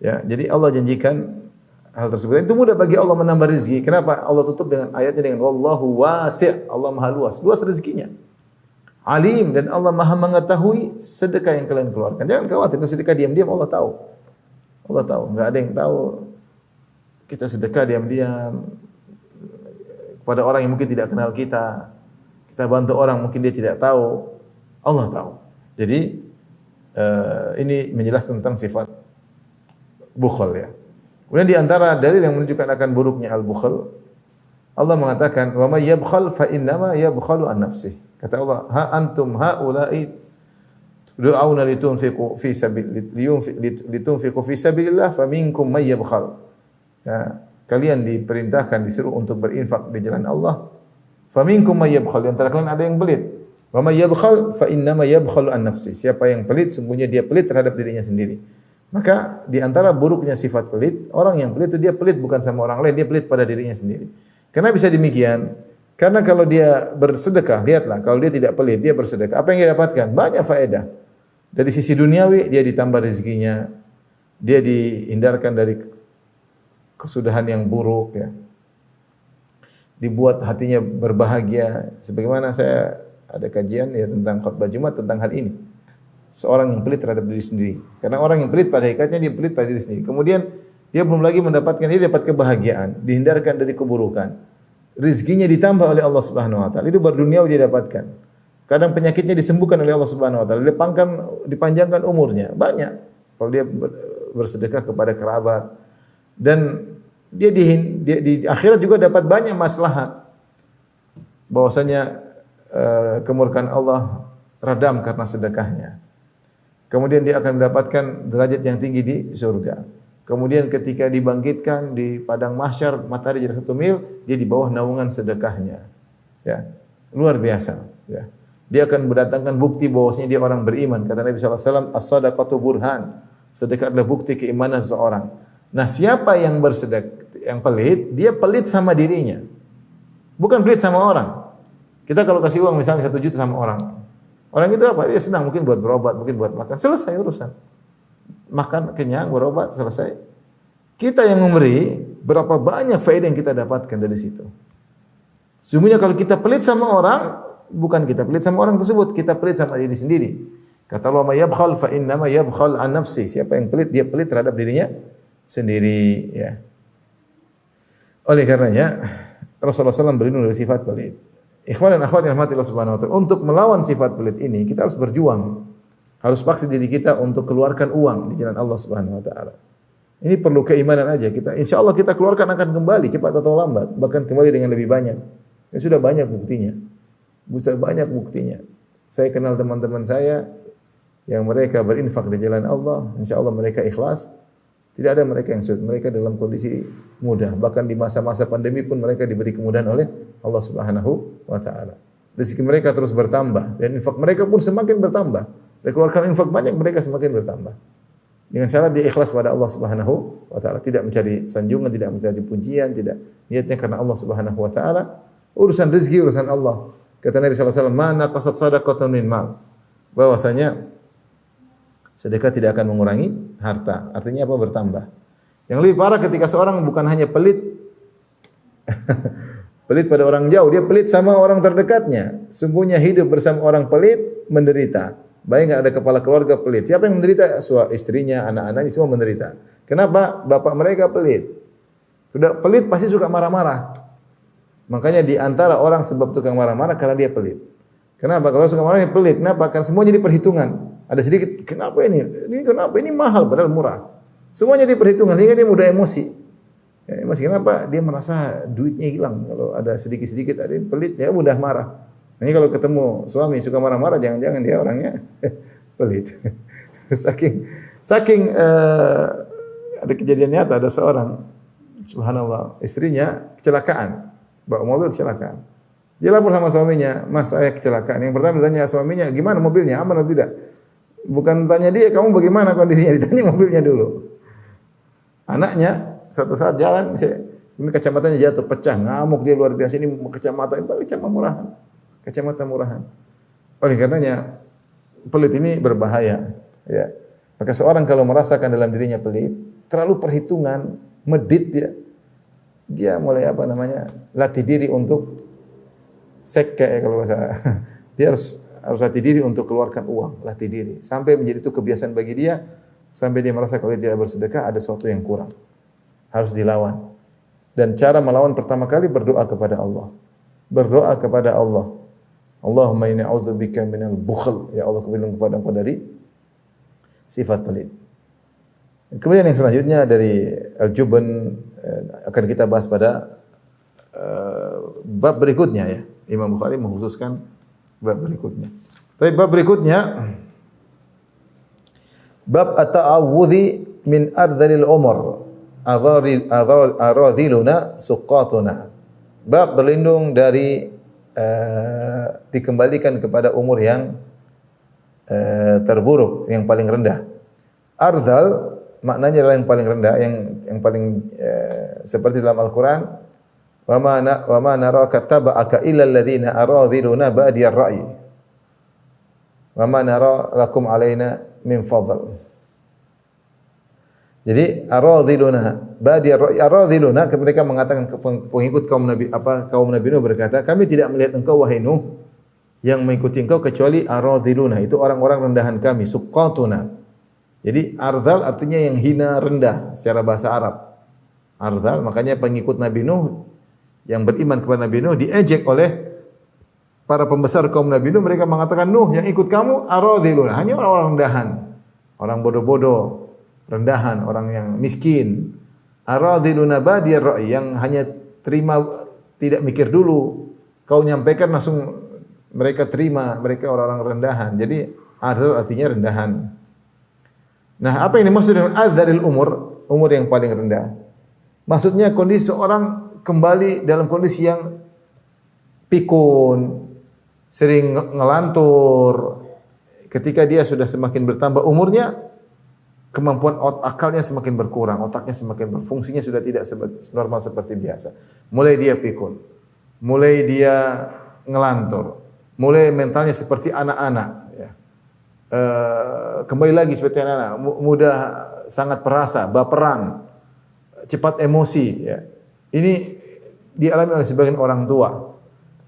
Ya, jadi Allah janjikan hal tersebut. Itu mudah bagi Allah menambah rezeki. Kenapa? Allah tutup dengan ayatnya dengan wallahu wasi'. Allah Maha luas. Luas rezekinya. Alim, dan Allah Maha mengetahui sedekah yang kalian keluarkan. Jangan khawatir, sedekah diam-diam Allah tahu. Allah tahu, enggak ada yang tahu. Kita sedekah diam-diam kepada orang yang mungkin tidak kenal kita. Kita bantu orang mungkin dia tidak tahu. Allah tahu. Jadi ini menjelaskan tentang sifat bukhul ya. Kemudian di antara dalil yang menunjukkan akan buruknya al-bukhl, Allah mengatakan, "Wa may yabkhal fa innama yabkhalu an nafsihi." Kata Allah, "Ha antum haula'i tud'auna litunfiqu fi litunfiqu fi sabilillah faminkum may yabkhal." Ya, kalian diperintahkan, disuruh untuk berinfak di jalan Allah. Faminkum may yabkhal, di antara kalian ada yang pelit. Wa may yabkhal fa innama yabkhalu an nafsihi. Siapa yang pelit, sungguhnya dia pelit terhadap dirinya sendiri. Maka di antara buruknya sifat pelit, orang yang pelit itu dia pelit bukan sama orang lain, dia pelit pada dirinya sendiri. Kenapa bisa demikian? Karena kalau dia bersedekah, lihatlah, kalau dia tidak pelit, dia bersedekah, apa yang dia dapatkan? Banyak faedah. Dari sisi duniawi, dia ditambah rezekinya, dia dihindarkan dari kesudahan yang buruk, ya. Dibuat hatinya berbahagia. Sebagaimana saya ada kajian ya tentang khutbah Jumat tentang hal ini. Seorang yang pelit terhadap diri sendiri. Karena orang yang pelit pada hakikatnya dia pelit pada diri sendiri. Kemudian dia belum lagi mendapatkan, dia dapat kebahagiaan, dihindarkan dari keburukan. Rizkinya ditambah oleh Allah Subhanahu wa taala. Itu baru duniawi dia dapatkan. Kadang penyakitnya disembuhkan oleh Allah Subhanahu wa taala. Dipanjangkan umurnya. Banyak kalau dia bersedekah kepada kerabat. Dan dia di akhirat juga dapat banyak maslahat. Bahwasanya kemurkaan Allah redam karena sedekahnya. Kemudian dia akan mendapatkan derajat yang tinggi di surga. Kemudian ketika dibangkitkan di padang mahsyar, matahari jadi 1 mil, dia di bawah naungan sedekahnya. Ya. Luar biasa, ya. Dia akan mendatangkan bukti bahwasanya dia orang beriman. Kata Nabi sallallahu alaihi wasallam, "As-shadaqatu burhan." Sedekah adalah bukti keimanan seseorang. Nah, siapa yang bersedekah, yang pelit, dia pelit sama dirinya. Bukan pelit sama orang. Kita kalau kasih uang misalnya 1 juta sama orang. Orang itu apa? Dia senang, mungkin buat berobat, mungkin buat makan. Selesai urusan. Makan, kenyang, berobat, selesai. Kita yang memberi, berapa banyak faedah yang kita dapatkan dari situ. Sesungguhnya kalau kita pelit sama orang, bukan kita pelit sama orang tersebut, kita pelit sama diri sendiri. Kata Allah, "Ma yabkhal fa innama yabkhal an nafsi." Siapa yang pelit, dia pelit terhadap dirinya sendiri, ya. Oleh karenanya, Rasulullah SAW berlindung dari sifat pelit. Ikhwan dan akhwat yang rahmati Allah Subhanahu wa taala, untuk melawan sifat pelit ini kita harus berjuang. Harus paksa diri kita untuk keluarkan uang di jalan Allah Subhanahu wa taala. Ini perlu keimanan aja. Kita insyaallah kita keluarkan akan kembali cepat atau lambat, bahkan kembali dengan lebih banyak. Ya sudah banyak buktinya. Sudah banyak buktinya. Saya kenal teman-teman saya yang mereka berinfak di jalan Allah, insyaallah mereka ikhlas. Tidak ada mereka yang sulit. Mereka dalam kondisi mudah. Bahkan di masa-masa pandemi pun mereka diberi kemudahan oleh Allah Subhanahu wa taala. Rezeki mereka terus bertambah dan infak mereka pun semakin bertambah. Mereka keluarkan infak banyak, mereka semakin bertambah. Dengan syarat dia ikhlas pada Allah Subhanahu wa taala, tidak mencari sanjungan, tidak mencari pujian, tidak, niatnya karena Allah Subhanahu wa taala. Urusan rezeki urusan Allah. Kata Nabi sallallahu alaihi wasallam, "Ma naqasat shadaqatun min mal." Bahwasanya sedekah tidak akan mengurangi harta. Artinya apa? Bertambah. Yang lebih parah ketika seorang bukan hanya pelit pelit pada orang jauh, dia pelit sama orang terdekatnya. Sungguhnya hidup bersama orang pelit menderita. Bayangkan ada kepala keluarga pelit. Siapa yang menderita? Istrinya, anak-anaknya semua menderita. Kenapa? Bapak mereka pelit. Sudah pelit pasti suka marah-marah. Makanya di antara orang sebab tukang marah-marah karena dia pelit. Kenapa? Kalau suka marah dia pelit. Kenapa? Karena semua jadi perhitungan. Ada sedikit, kenapa ini? Ini kenapa? Ini mahal padahal murah. Semuanya diperhitungkan sehingga dia mudah emosi. Ya, emosi kenapa? Dia merasa duitnya hilang. Kalau ada sedikit-sedikit ada yang pelit, ya mudah marah. Ini kalau ketemu suami suka marah-marah, jangan-jangan dia orangnya pelit. saking ada kejadian nyata, ada seorang subhanallah, istrinya kecelakaan, bawa mobil kecelakaan. Dia lapor sama suaminya, "Mas, saya kecelakaan." Yang pertama ditanya suaminya, "Gimana mobilnya? Aman atau tidak?" Bukan tanya dia, "Kamu bagaimana kondisinya?" Ditanya mobilnya dulu. Anaknya suatu saat jalan, ini kacamatanya jatuh, pecah, ngamuk dia luar biasa, ini kacamata, ini kacamata murahan. kacamata murahan. Oleh karenanya pelit ini berbahaya, ya. Maka seorang kalau merasakan dalam dirinya pelit, terlalu perhitungan, medit dia mulai latih diri untuk sekke kalau bahasa. Dia harus latih diri untuk keluarkan uang, latih diri sampai menjadi itu kebiasaan bagi dia, sampai dia merasa kalau dia bersedekah ada sesuatu yang kurang. Harus dilawan. Dan cara melawan pertama kali berdoa kepada Allah. Berdoa kepada Allah. Allahumma inni a'udzubika minal bukhl. Ya Allah, aku berlindung kepada Engkau dari sifat pelit. Kemudian yang selanjutnya dari al-jubn akan kita bahas pada bab berikutnya ya. Imam Bukhari mengkhususkan bab berikutnya. Tapi bab berikutnya bab at-ta'awudzi min ardhilil umur aradhiluna suqatuna. Bab berlindung dari dikembalikan kepada umur yang terburuk, yang paling rendah. Ardhal maknanya adalah yang paling rendah, yang paling seperti dalam Al-Qur'an, wa ma naraka taba'aka illa alladhina aradhiluna ba'diyar ra'yi. Wa ma nara lakum alaina min fadl. Jadi aradhiluna ba'diyar ra'yi, aradhiluna mereka mengatakan pengikut kaum Nabi Nuh berkata, kami tidak melihat engkau wahai Nuh yang mengikuti engkau kecuali aradhiluna, itu orang-orang rendahan kami, suqatuna. Jadi ardhal artinya yang hina, rendah secara bahasa Arab. Ardhal, makanya pengikut Nabi Nuh yang beriman kepada Nabi Nuh diejek oleh para pembesar kaum Nabi Nuh. Mereka mengatakan, Nuh yang ikut kamu aradhiluna, hanya orang-orang rendahan, orang bodoh-bodoh, rendahan, orang yang miskin. Aradhiluna badiyar ra'i, yang hanya terima, tidak mikir dulu. Kau nyampaikan langsung mereka terima, mereka orang-orang rendahan. Jadi ardhal artinya rendahan. Nah, apa yang dimaksud dengan adzaril umur, umur yang paling rendah? Maksudnya kondisi seorang kembali dalam kondisi yang pikun, sering ngelantur. Ketika dia sudah semakin bertambah umurnya, kemampuan akalnya semakin berkurang, otaknya semakin fungsinya sudah tidak normal seperti biasa. Mulai dia pikun, mulai dia ngelantur, mulai mentalnya seperti anak-anak. Kembali lagi seperti anak-anak, mudah sangat perasa, baperan, cepat emosi. Ya. Ini dialami oleh sebagian orang tua.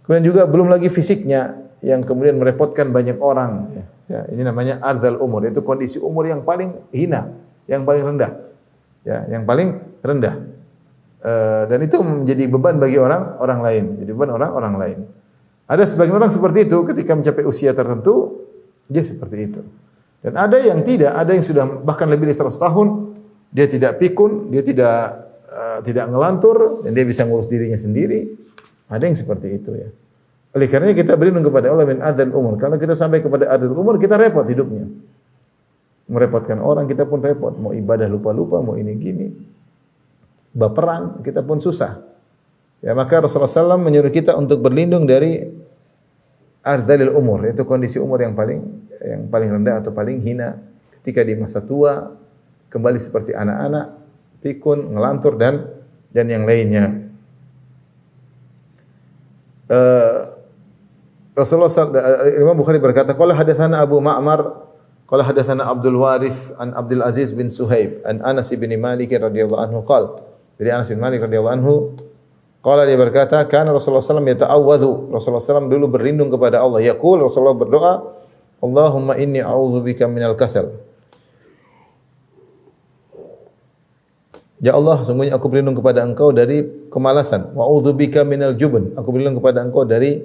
Kemudian juga belum lagi fisiknya yang kemudian merepotkan banyak orang. Ya, ini namanya ardhal umur, itu kondisi umur yang paling hina, yang paling rendah. Ya, yang paling rendah. Dan itu menjadi beban bagi orang lain, jadi beban orang lain. Ada sebagian orang seperti itu ketika mencapai usia tertentu. Dia seperti itu. Dan ada yang tidak, ada yang sudah bahkan lebih dari 100 tahun, dia tidak pikun, dia tidak ngelantur, dan dia bisa ngurus dirinya sendiri. Ada yang seperti itu ya. Oleh karenanya kita berlindung kepada Allah min adzal umur. Kalau kita sampai kepada adzal umur, kita repot hidupnya. Merepotkan orang, kita pun repot. Mau ibadah lupa-lupa, mau ini gini. Baperan, kita pun susah. Ya, maka Rasulullah SAW menyuruh kita untuk berlindung dari ardhalil umur, itu kondisi umur yang paling rendah atau paling hina. Ketika di masa tua kembali seperti anak-anak, pikun, ngelantur dan yang lainnya. Rasulullah Imam Bukhari berkata, qala hadatsana Abu Ma'mar qala hadatsana Abdul Warith an Abdul Aziz bin Suhaib an Anas bin Malik radhiyallahu anhu qala. Dari Anas bin Malik radhiyallahu anhu qala, dia berkata, kana Rasulullah sallallahu alaihi wasallam yata'awwadhu. Rasulullah sallallahu dulu berlindung kepada Allah. Yaqul, Rasulullah berdoa, Allahumma inni a'udzubika minal kasal. Ya Allah, sungguhnya aku berlindung kepada Engkau dari kemalasan. Wa a'udzubika minal jubn. Aku berlindung kepada Engkau dari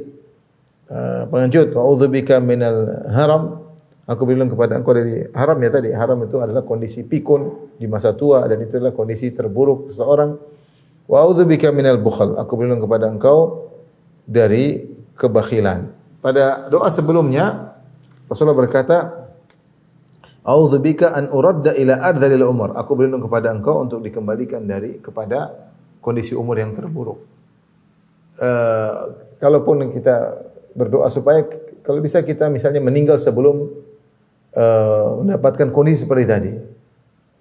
pengecut. Wa a'udzubika minal haram. Aku berlindung kepada Engkau dari haram. Ya tadi, haram itu adalah kondisi pikun di masa tua, dan itu adalah kondisi terburuk seseorang. Wa a'udzubika minal bukhl. Aku berlindung kepada Engkau dari kebakhilan. Pada doa sebelumnya Rasulullah berkata, a'udzubika an uradda ila ardhalil umur. Aku berlindung kepada Engkau untuk dikembalikan kepada kondisi umur yang terburuk. Kalaupun kita berdoa supaya kalau bisa kita misalnya meninggal sebelum mendapatkan kondisi seperti tadi.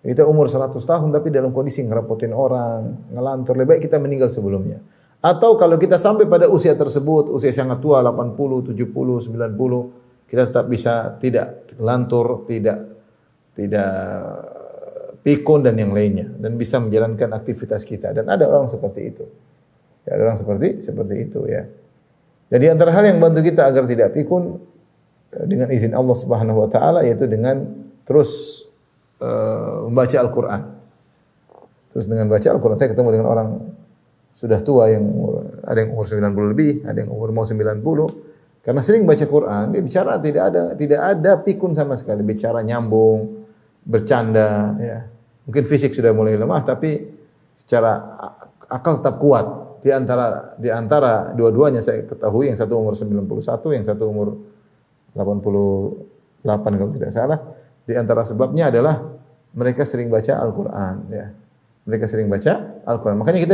Kita umur 100 tahun tapi dalam kondisi ngerepotin orang, ngelantur, lebih baik kita meninggal sebelumnya. Atau kalau kita sampai pada usia tersebut, usia sangat tua 80, 70, 90, kita tetap bisa tidak lantur, tidak pikun dan yang lainnya dan bisa menjalankan aktivitas kita dan ada orang seperti itu. Ya, ada orang seperti itu ya. Jadi antara hal yang bantu kita agar tidak pikun dengan izin Allah Subhanahu wa taala yaitu dengan terus membaca Al-Qur'an. Terus dengan baca Al-Qur'an saya ketemu dengan orang sudah tua yang ada yang umur 90 lebih, ada yang umur mau 90. Karena sering baca Quran, dia bicara tidak ada pikun sama sekali, bicara nyambung, bercanda ya. Mungkin fisik sudah mulai lemah tapi secara akal tetap kuat. Di antara dua-duanya saya ketahui yang satu umur 91, yang satu umur 88 kalau tidak salah. Di antara sebabnya adalah mereka sering baca Al-Qur'an ya. Mereka sering baca Al-Qur'an. Makanya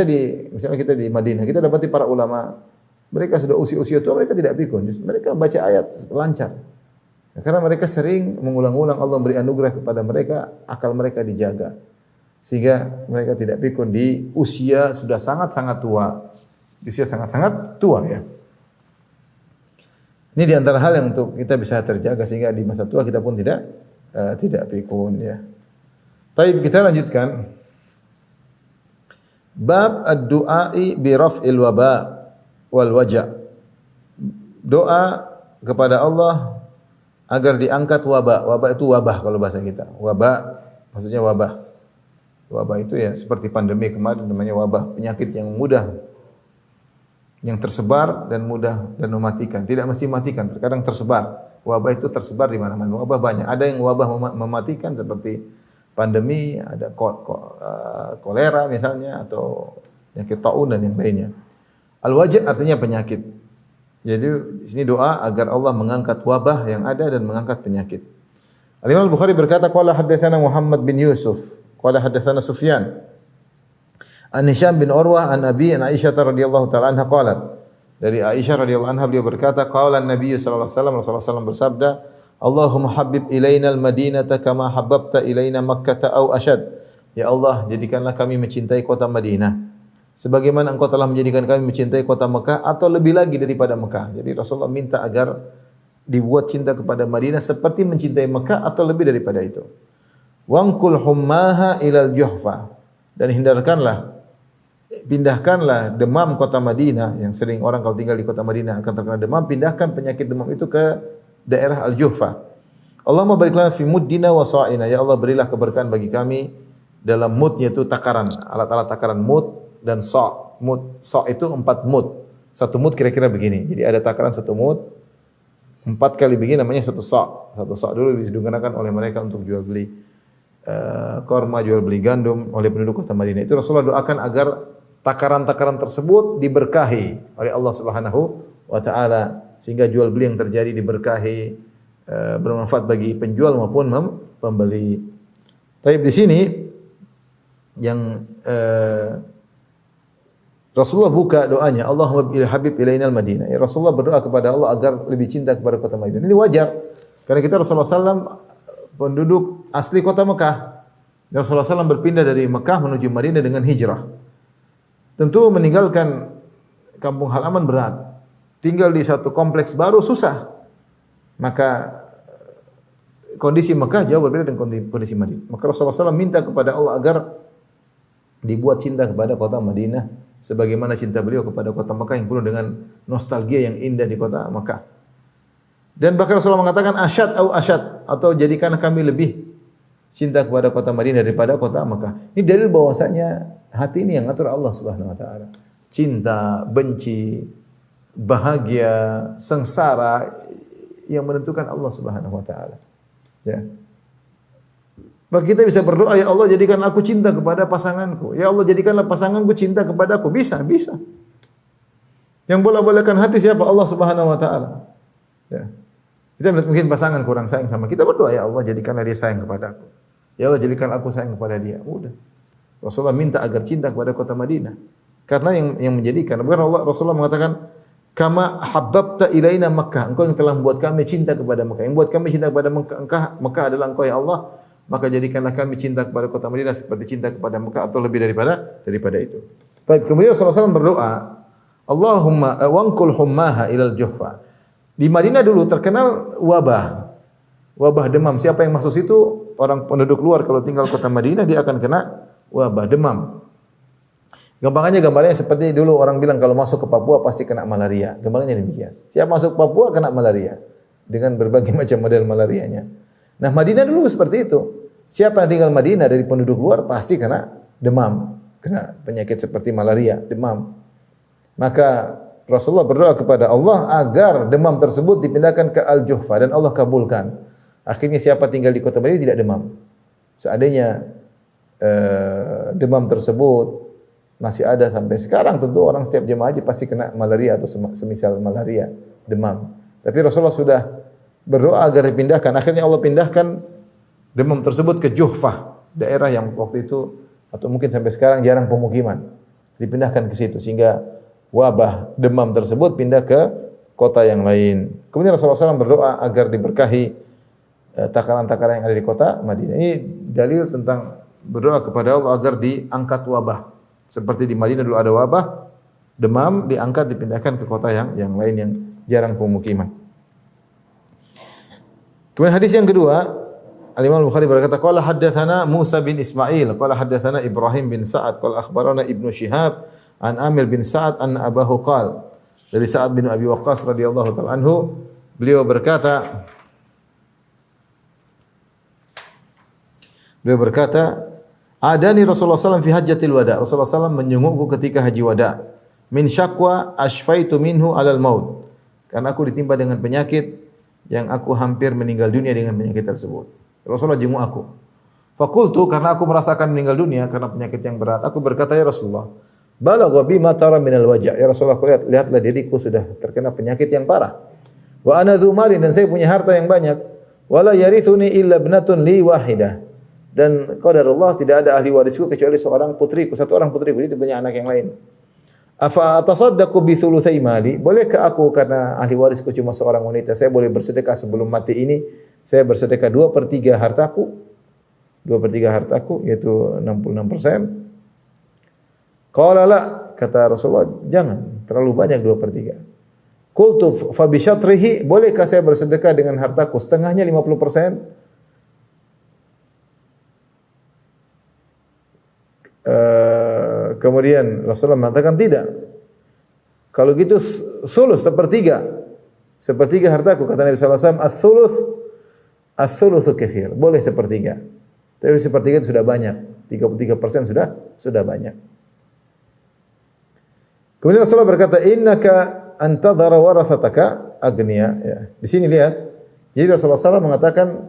misalnya kita di Madinah, kita dapati para ulama, mereka sudah usia tua, mereka tidak pikun. Mereka baca ayat lancar. Karena mereka sering mengulang-ulang, Allah beri anugerah kepada mereka, akal mereka dijaga. Sehingga mereka tidak pikun di usia sudah sangat-sangat tua. Di usia sangat-sangat tua ya. Ini di antara hal yang untuk kita bisa terjaga sehingga di masa tua kita pun tidak pikun ya. Baik, kita lanjutkan. Bab ad-du'ai bi raf'il waba wal waja'. Doa kepada Allah agar diangkat wabah. Wabah itu wabah kalau bahasa kita. Wabah maksudnya wabah. Wabah itu ya seperti pandemi kemarin namanya wabah, penyakit yang mudah yang tersebar dan mudah dan mematikan. Tidak mesti mematikan, terkadang tersebar. Wabah itu tersebar di mana-mana. Wabah banyak. Ada yang wabah mematikan seperti pandemi, ada kolera misalnya atau penyakit taun dan yang lainnya. Al-waja' artinya penyakit. Jadi di sini doa agar Allah mengangkat wabah yang ada dan mengangkat penyakit. Al-Imam Al-Bukhari berkata, qala haddatsana Muhammad bin Yusuf, qala haddatsana Sufyan an Hisham bin Urwah an Abi an Aisyah radhiyallahu ta'ala anha qalat. Dari Aisyah radhiyallahu anha beliau berkata, qala an-nabiy sallallahu alaihi wasallam, Rasulullah SAW bersabda, Allahumma habib ilaina al-Madinata kama habbabta ilaina Makkah aw ashad. Ya Allah, jadikanlah kami mencintai kota Madinah sebagaimana Engkau telah menjadikan kami mencintai kota Mekah atau lebih lagi daripada Mekah. Jadi Rasulullah minta agar dibuat cinta kepada Madinah seperti mencintai Mekah atau lebih daripada itu. Wangkul hummaha ilal Juhfa, dan pindahkanlah demam kota Madinah yang sering orang kalau tinggal di kota Madinah akan terkena demam, pindahkan penyakit demam itu ke daerah Al-Juhfa. Allahumma bariklah fi muddina wa sa'ina. Ya Allah, berilah keberkahan bagi kami dalam mudnya itu takaran, alat-alat takaran mud dan sa'. Mud, sa' itu 4 mud. Satu mud kira-kira begini. Jadi ada takaran 1 mud. 4 kali begini namanya 1 sa'. 1 sa' dulu digunakan oleh mereka untuk jual beli korma, jual beli gandum oleh penduduk kota Madinah. Itu Rasulullah doakan agar takaran-takaran tersebut diberkahi oleh Allah Subhanahu wa taala sehingga jual beli yang terjadi diberkahi, bermanfaat bagi penjual maupun pembeli. Tapi di sini yang Rasulullah buka doanya, Allahumma bil habib ilainal Madinah. Ya, Rasulullah berdoa kepada Allah agar lebih cinta kepada kota Madinah. Ini wajar karena kita Rasulullah SAW penduduk asli kota Mekah. Rasulullah SAW berpindah dari Mekah menuju Madinah dengan hijrah. Tentu meninggalkan kampung halaman berat. Tinggal di satu kompleks baru susah. Maka kondisi Mekah jauh berbeda dengan kondisi Madinah. Maka Rasulullah SAW minta kepada Allah agar dibuat cinta kepada kota Madinah sebagaimana cinta beliau kepada kota Mekah yang penuh dengan nostalgia yang indah di kota Mekah. Dan bahkan Rasulullah mengatakan asyad atau jadikan kami lebih cinta kepada kota Madinah daripada kota Mekah. Ini dalil bahwasanya hati ini yang ngatur Allah Subhanahu wa taala. Cinta, benci, bahagia, sengsara yang menentukan Allah Subhanahu wa taala. Ya. Maka kita bisa berdoa, ya Allah jadikan aku cinta kepada pasanganku. Ya Allah jadikanlah pasanganku cinta kepadaku. Bisa. Yang boleh-bolehkan hati siapa? Allah Subhanahu wa taala. Ya. Kita mungkin pasangan kurang sayang sama kita, berdoa, ya Allah jadikanlah dia sayang kepada aku. Ya Allah jadikan aku sayang kepada dia. Udah. Rasulullah minta agar cinta kepada kota Madinah. Karena yang menjadikan, Rasulullah mengatakan, kama habbabta ilaina Makkah. Engkau yang telah membuat kami cinta kepada Makkah. Yang buat kami cinta kepada Makkah adalah Engkau ya Allah. Maka jadikanlah kami cinta kepada kota Madinah seperti cinta kepada Makkah atau lebih daripada itu. Baik, kemudian Rasulullah SAW berdoa Allahumma wanqul hummaha ilal Juhfa. Di Madinah dulu terkenal wabah. Wabah demam. Siapa yang masuk situ, orang penduduk luar kalau tinggal kota Madinah dia akan kena wabah demam. Gambarnya seperti dulu orang bilang kalau masuk ke Papua pasti kena malaria. Gambarnya demikian. Siapa masuk Papua kena malaria dengan berbagai macam model malarianya. Nah, Madinah dulu seperti itu. Siapa yang tinggal Madinah dari penduduk luar pasti kena demam, kena penyakit seperti malaria, demam. Maka Rasulullah berdoa kepada Allah agar demam tersebut dipindahkan ke Al-Juhfa dan Allah kabulkan. Akhirnya siapa tinggal di kota Madinah tidak demam. Seandainya demam tersebut masih ada sampai sekarang, tentu orang setiap jemaah haji pasti kena malaria atau semisal malaria, demam. Tapi Rasulullah sudah berdoa agar dipindahkan. Akhirnya Allah pindahkan demam tersebut ke Juhfah, daerah yang waktu itu atau mungkin sampai sekarang jarang pemukiman. Dipindahkan ke situ sehingga wabah demam tersebut pindah ke kota yang lain. Kemudian Rasulullah SAW berdoa agar diberkahi takaran-takaran yang ada di kota Madinah. Ini dalil tentang berdoa kepada Allah agar diangkat wabah. Seperti di Madinah dulu ada wabah demam, diangkat dipindahkan ke kota yang lain yang jarang pemukiman. Kemudian hadis yang kedua, Al-Imam Al-Bukhari berkata, qala haddatsana Musa bin Ismail, qala haddatsana Ibrahim bin Sa'ad, qala akhbarana Ibnu Syihab an Amir bin Sa'ad anna Abahu qala. Dari Sa'ad bin Abi Waqqas radhiyallahu ta'ala anhu, beliau berkata adani Rasulullah SAW fi hajjatil wada. Rasulullah SAW menjengukku ketika haji wada. Min syakwa ashfaitu minhu alal maut. Karena aku ditimpa dengan penyakit yang aku hampir meninggal dunia dengan penyakit tersebut. Rasulullah jenguk aku. Fakultu, karena aku merasakan meninggal dunia karena penyakit yang berat. Aku berkata, ya Rasulullah, balagha bi ma tara minal wajah. Ya Rasulullah, lihatlah diriku sudah terkena penyakit yang parah. Wa ana dzu malin, dan saya punya harta yang banyak. Wala yarithuni illa ibnatun li wahidah. Dan qadarullah tidak ada ahli warisku kecuali seorang putriku, satu orang putriku, dia punya anak yang lain. Afa atasaddaqu bi thulutsai mali? Bolehkah aku karena ahli warisku cuma seorang wanita, saya boleh bersedekah sebelum mati ini, saya bersedekah 2/3 hartaku. 2/3 hartaku yaitu 66%. Qala la, kata Rasulullah, jangan terlalu banyak 2/3. Qultu fa bi syatrihi, bolehkah saya bersedekah dengan hartaku setengahnya 50%? Kemudian Rasulullah mengatakan tidak. Kalau gitu sulus, sepertiga hartaku, kata Nabi sallallahu alaihi wasallam, as-sulutsu katsir, boleh sepertiga. Tapi sepertiga itu sudah banyak. 33% sudah banyak. Kemudian Rasulullah berkata, innaka antadhara warasataka agniya. Ya. Di sini lihat. Jadi Rasulullah SAW mengatakan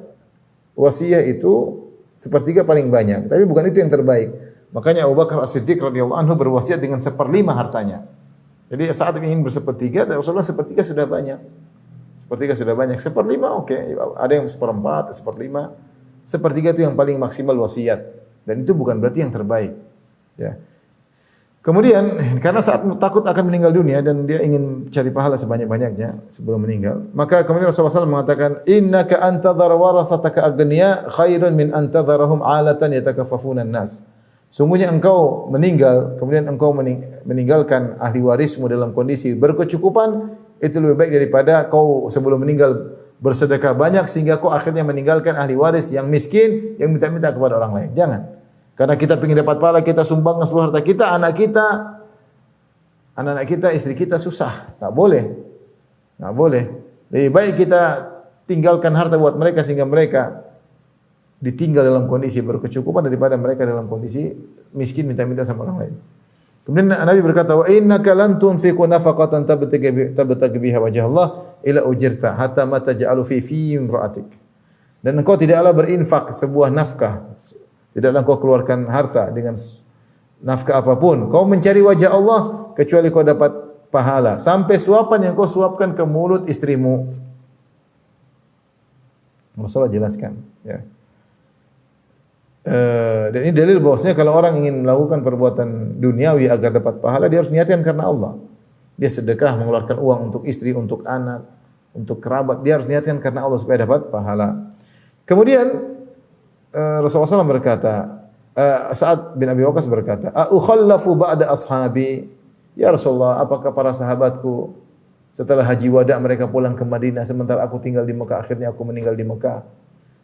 wasiat itu sepertiga paling banyak, tapi bukan itu yang terbaik. Makanya Abu Bakar As-Siddiq radhiyallahu anhu berwasiat dengan 1/5 hartanya. Jadi saat ingin bersepertiga, Rasulullah sepertiga sudah banyak. Sepertiga sudah banyak. 1/5 oke. Ada yang 1/4, 1/5. Sepertiga itu yang paling maksimal wasiat. Dan itu bukan berarti yang terbaik. Ya. Kemudian karena saat takut akan meninggal dunia dan dia ingin cari pahala sebanyak-banyaknya sebelum meninggal, maka kemudian Rasulullah SAW mengatakan, innaka antadhara warasataka aghniya khairun min antadharahum alatan yatakaffafuna an-nas. Sungguhnya engkau meninggal, kemudian engkau meninggalkan ahli warismu dalam kondisi berkecukupan, itu lebih baik daripada kau sebelum meninggal bersedekah banyak sehingga kau akhirnya meninggalkan ahli waris yang miskin, yang minta-minta kepada orang lain. Jangan. Karena kita ingin dapat pahala, kita sumbangkan seluruh harta kita, anak kita, istri kita susah. Tak boleh. Lebih baik kita tinggalkan harta buat mereka sehingga mereka ditinggal dalam kondisi berkecukupan daripada mereka dalam kondisi miskin minta-minta sama orang lain. Kemudian Nabi berkata, wa innaka lan tunfiqu nafaqatan tabtaghi biha wajh Allah ila ujirta hatta ma taj'alu fi imra'atik. Dan engkau tidaklah berinfak sebuah nafkah, tidaklah engkau keluarkan harta dengan nafkah apapun, kau mencari wajah Allah kecuali kau dapat pahala sampai suapan yang kau suapkan ke mulut istrimu. Rasulullah jelaskan, ya. Dan ini dalil bahwasanya kalau orang ingin melakukan perbuatan duniawi agar dapat pahala, dia harus niatkan karena Allah. Dia sedekah, mengeluarkan uang untuk istri, untuk anak, untuk kerabat, dia harus niatkan karena Allah supaya dapat pahala. Kemudian Rasulullah SAW berkata, Sa'ad bin Abi Waqqas berkata, "Ukhallafu ba'da ashabi?" "Ya Rasulullah, apakah para sahabatku setelah haji wada mereka pulang ke Madinah sementara aku tinggal di Mekah, akhirnya aku meninggal di Mekah?"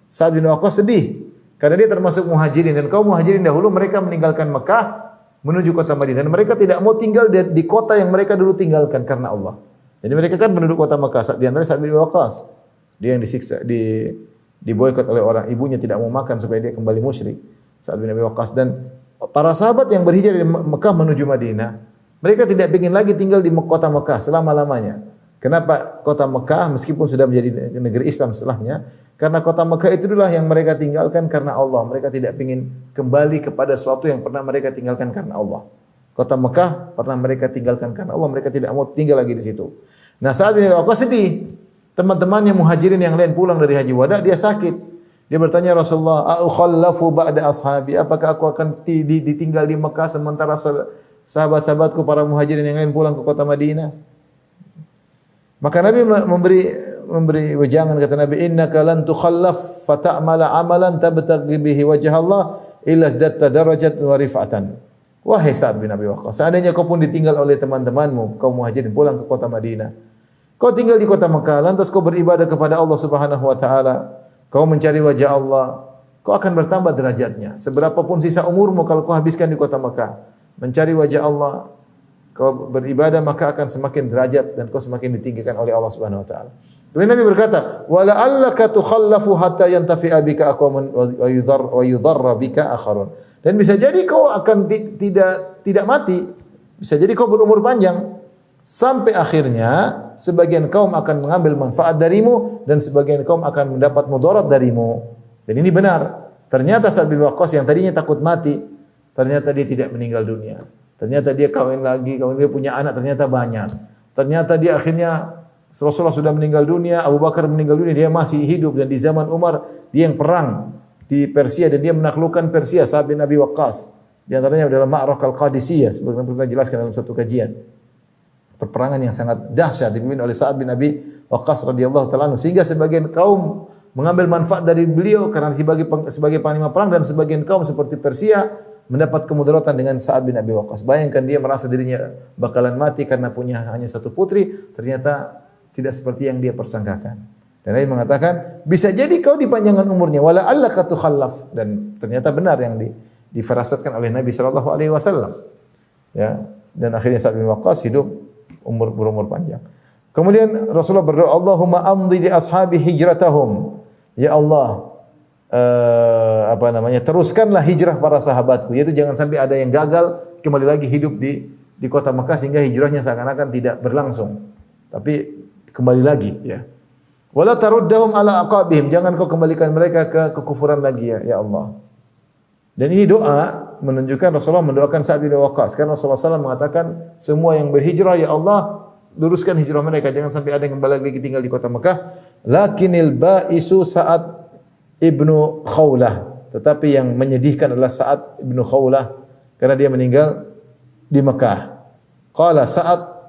Sa'ad bin Waqqas sedih karena dia termasuk muhajirin dan kaum muhajirin dahulu mereka meninggalkan Mekah menuju kota Madinah dan mereka tidak mau tinggal di kota yang mereka dulu tinggalkan karena Allah. Jadi mereka kan penduduk kota Mekah, di antara Sa'ad bin Waqqas. Dia yang disiksa, diboikot oleh orang, ibunya tidak mau makan supaya dia kembali musyrik. Sa'ad bin Abi Waqqas dan para sahabat yang berhijrah dari Mekah menuju Madinah, mereka tidak ingin lagi tinggal di kota Mekah selama-lamanya. Kenapa kota Mekah meskipun sudah menjadi negeri Islam setelahnya? Karena kota Mekah itu itulah yang mereka tinggalkan karena Allah. Mereka tidak ingin kembali kepada sesuatu yang pernah mereka tinggalkan karena Allah. Kota Mekah pernah mereka tinggalkan karena Allah. Mereka tidak mau tinggal lagi di situ. Nah, Sa'ad bin Abi Waqqas sedih. Teman-temannya muhajirin yang lain pulang dari haji wada, dia sakit. Dia bertanya Rasulullah, "Akhallafu ba'da ashabi?" Apakah aku akan ditinggal di Mekah sementara sahabat-sahabatku para muhajirin yang lain pulang ke kota Madinah? Maka Nabi memberi wejangan, kata Nabi, "Innaka lan tukhallaf fata'mala amalan tabtaghi bihi wajh Allah illa izdatta darajatan wa rif'atan." Wahai Sa'ad bin Abi Waqqas, seandainya kau pun ditinggal oleh teman-temanmu, kaum muhajirin pulang ke kota Madinah, kau tinggal di kota Mekah, lantas kau beribadah kepada Allah Subhanahu wa taala, kau mencari wajah Allah, kau akan bertambah derajatnya. Seberapapun sisa umurmu kalau kau habiskan di kota Mekah, mencari wajah Allah, kau beribadah maka akan semakin derajat dan kau semakin ditinggikan oleh Allah Subhanahu wa taala. Kemudian Nabi berkata, "Wa la'allaka tukhallafu hatta yantafi'a bika aqwamun wa yudarra bika akharun." Dan bisa jadi kau akan tidak mati, bisa jadi kau berumur panjang sampai akhirnya sebagian kaum akan mengambil manfaat darimu dan sebagian kaum akan mendapat mudarat darimu. Dan ini benar. Ternyata Sa'ad bin Waqqas yang tadinya takut mati, ternyata dia tidak meninggal dunia. Ternyata dia kawin lagi, kemudian dia punya anak ternyata banyak. Ternyata dia akhirnya Rasulullah sudah meninggal dunia, Abu Bakar meninggal dunia, dia masih hidup dan di zaman Umar dia yang perang di Persia dan dia menaklukkan Persia, Sa'ad bin Abi Waqqas. Di antaranya dalam Ma'rakah Al-Qadisiyah sebagaimana kita jelaskan dalam suatu kajian. Perperangan yang sangat dahsyat dipimpin oleh Sa'ad bin Abi Waqqas radhiyallahu taala sehingga sebagian kaum mengambil manfaat dari beliau karena sebagai panglima perang dan sebagian kaum seperti Persia mendapat kemudaratan dengan Sa'ad bin Abi Waqqas. Bayangkan dia merasa dirinya bakalan mati karena punya hanya satu putri, ternyata tidak seperti yang dia persangkakan. Dan Nabi mengatakan, bisa jadi kau dipanjangkan umurnya, wala allaka tukhallaf, dan ternyata benar yang difarasatkan oleh Nabi sallallahu alaihi wasallam. Ya, dan akhirnya Sa'ad bin Waqqas hidup berumur panjang. Kemudian Rasulullah berdoa, "Allahumma amdi li ashabi hijratahum." Ya Allah, teruskanlah hijrah para sahabatku, yaitu jangan sampai ada yang gagal kembali lagi hidup di kota Mekah sehingga hijrahnya seakan-akan tidak berlangsung, tapi kembali lagi, ya. Wala taruddahum ala aqabihim, jangan kau kembalikan mereka ke kekufuran lagi, ya Allah. Dan ini doa menunjukkan Rasulullah mendoakan Sa'ad bin Waqqas karena Rasulullah SAW mengatakan semua yang berhijrah, ya Allah luruskan hijrah mereka, jangan sampai ada yang kembali lagi tinggal di kota Mekah. Lakinil ba'isu Sa'ad ibnu Khawlah, tetapi yang menyedihkan adalah Sa'ad ibnu Khawlah karena dia meninggal di Mekah. Qala Sa'ad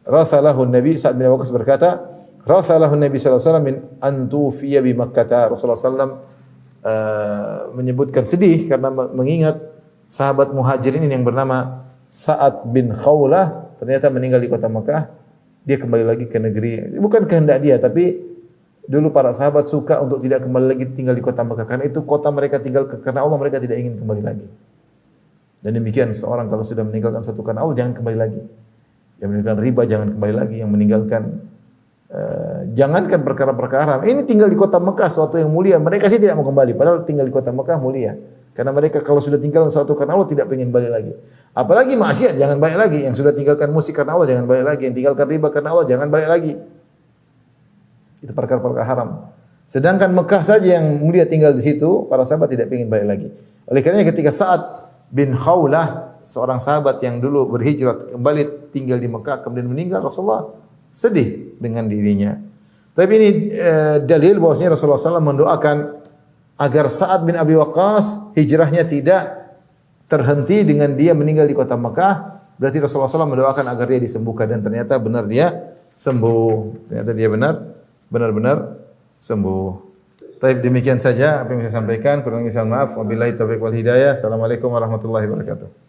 rathalahu Nabi, Sa'ad bin Waqqas berkata, rathalahu Nabi sallallahu alaihi wasallam min antufiya bi Makkah. Rasulullah sallallahu menyebutkan sedih karena mengingat sahabat muhajirin yang bernama Sa'ad bin Khawlah ternyata meninggal di kota Mekah. Dia kembali lagi ke negeri, bukan kehendak dia, tapi dulu para sahabat suka untuk tidak kembali lagi tinggal di kota Mekah karena itu kota mereka tinggal karena Allah, mereka tidak ingin kembali lagi. Dan demikian seorang kalau sudah meninggalkan satu karena Allah jangan kembali lagi. Yang meninggalkan riba jangan kembali lagi, yang meninggalkan jangankan perkara-perkara ini tinggal di kota Mekah suatu yang mulia, mereka sih tidak mau kembali padahal tinggal di kota Mekah mulia. Karena mereka kalau sudah tinggal suatu karena Allah tidak ingin balik lagi. Apalagi maksiat jangan balik lagi, yang sudah tinggalkan musik karena Allah jangan balik lagi, yang tinggalkan riba karena Allah jangan balik lagi. Itu perkara-perkara haram. Sedangkan Mekah saja yang mulia tinggal di situ, para sahabat tidak ingin balik lagi. Oleh karenanya ketika Sa'ad bin Khawlah, seorang sahabat yang dulu berhijrah kembali tinggal di Mekah kemudian meninggal, Rasulullah sedih dengan dirinya. Tapi ini dalil bahwasanya Rasulullah SAW mendoakan agar Sa'ad bin Abi Waqqas hijrahnya tidak terhenti dengan dia meninggal di kota Mekah. Berarti Rasulullah SAW mendoakan agar dia disembuhkan dan ternyata benar dia sembuh. Ternyata dia benar-benar sembuh. Baik, demikian saja apa yang saya sampaikan. Kurang lebih mohon maaf. Wabillahi taufiq wal hidayah. Assalamualaikum warahmatullahi wabarakatuh.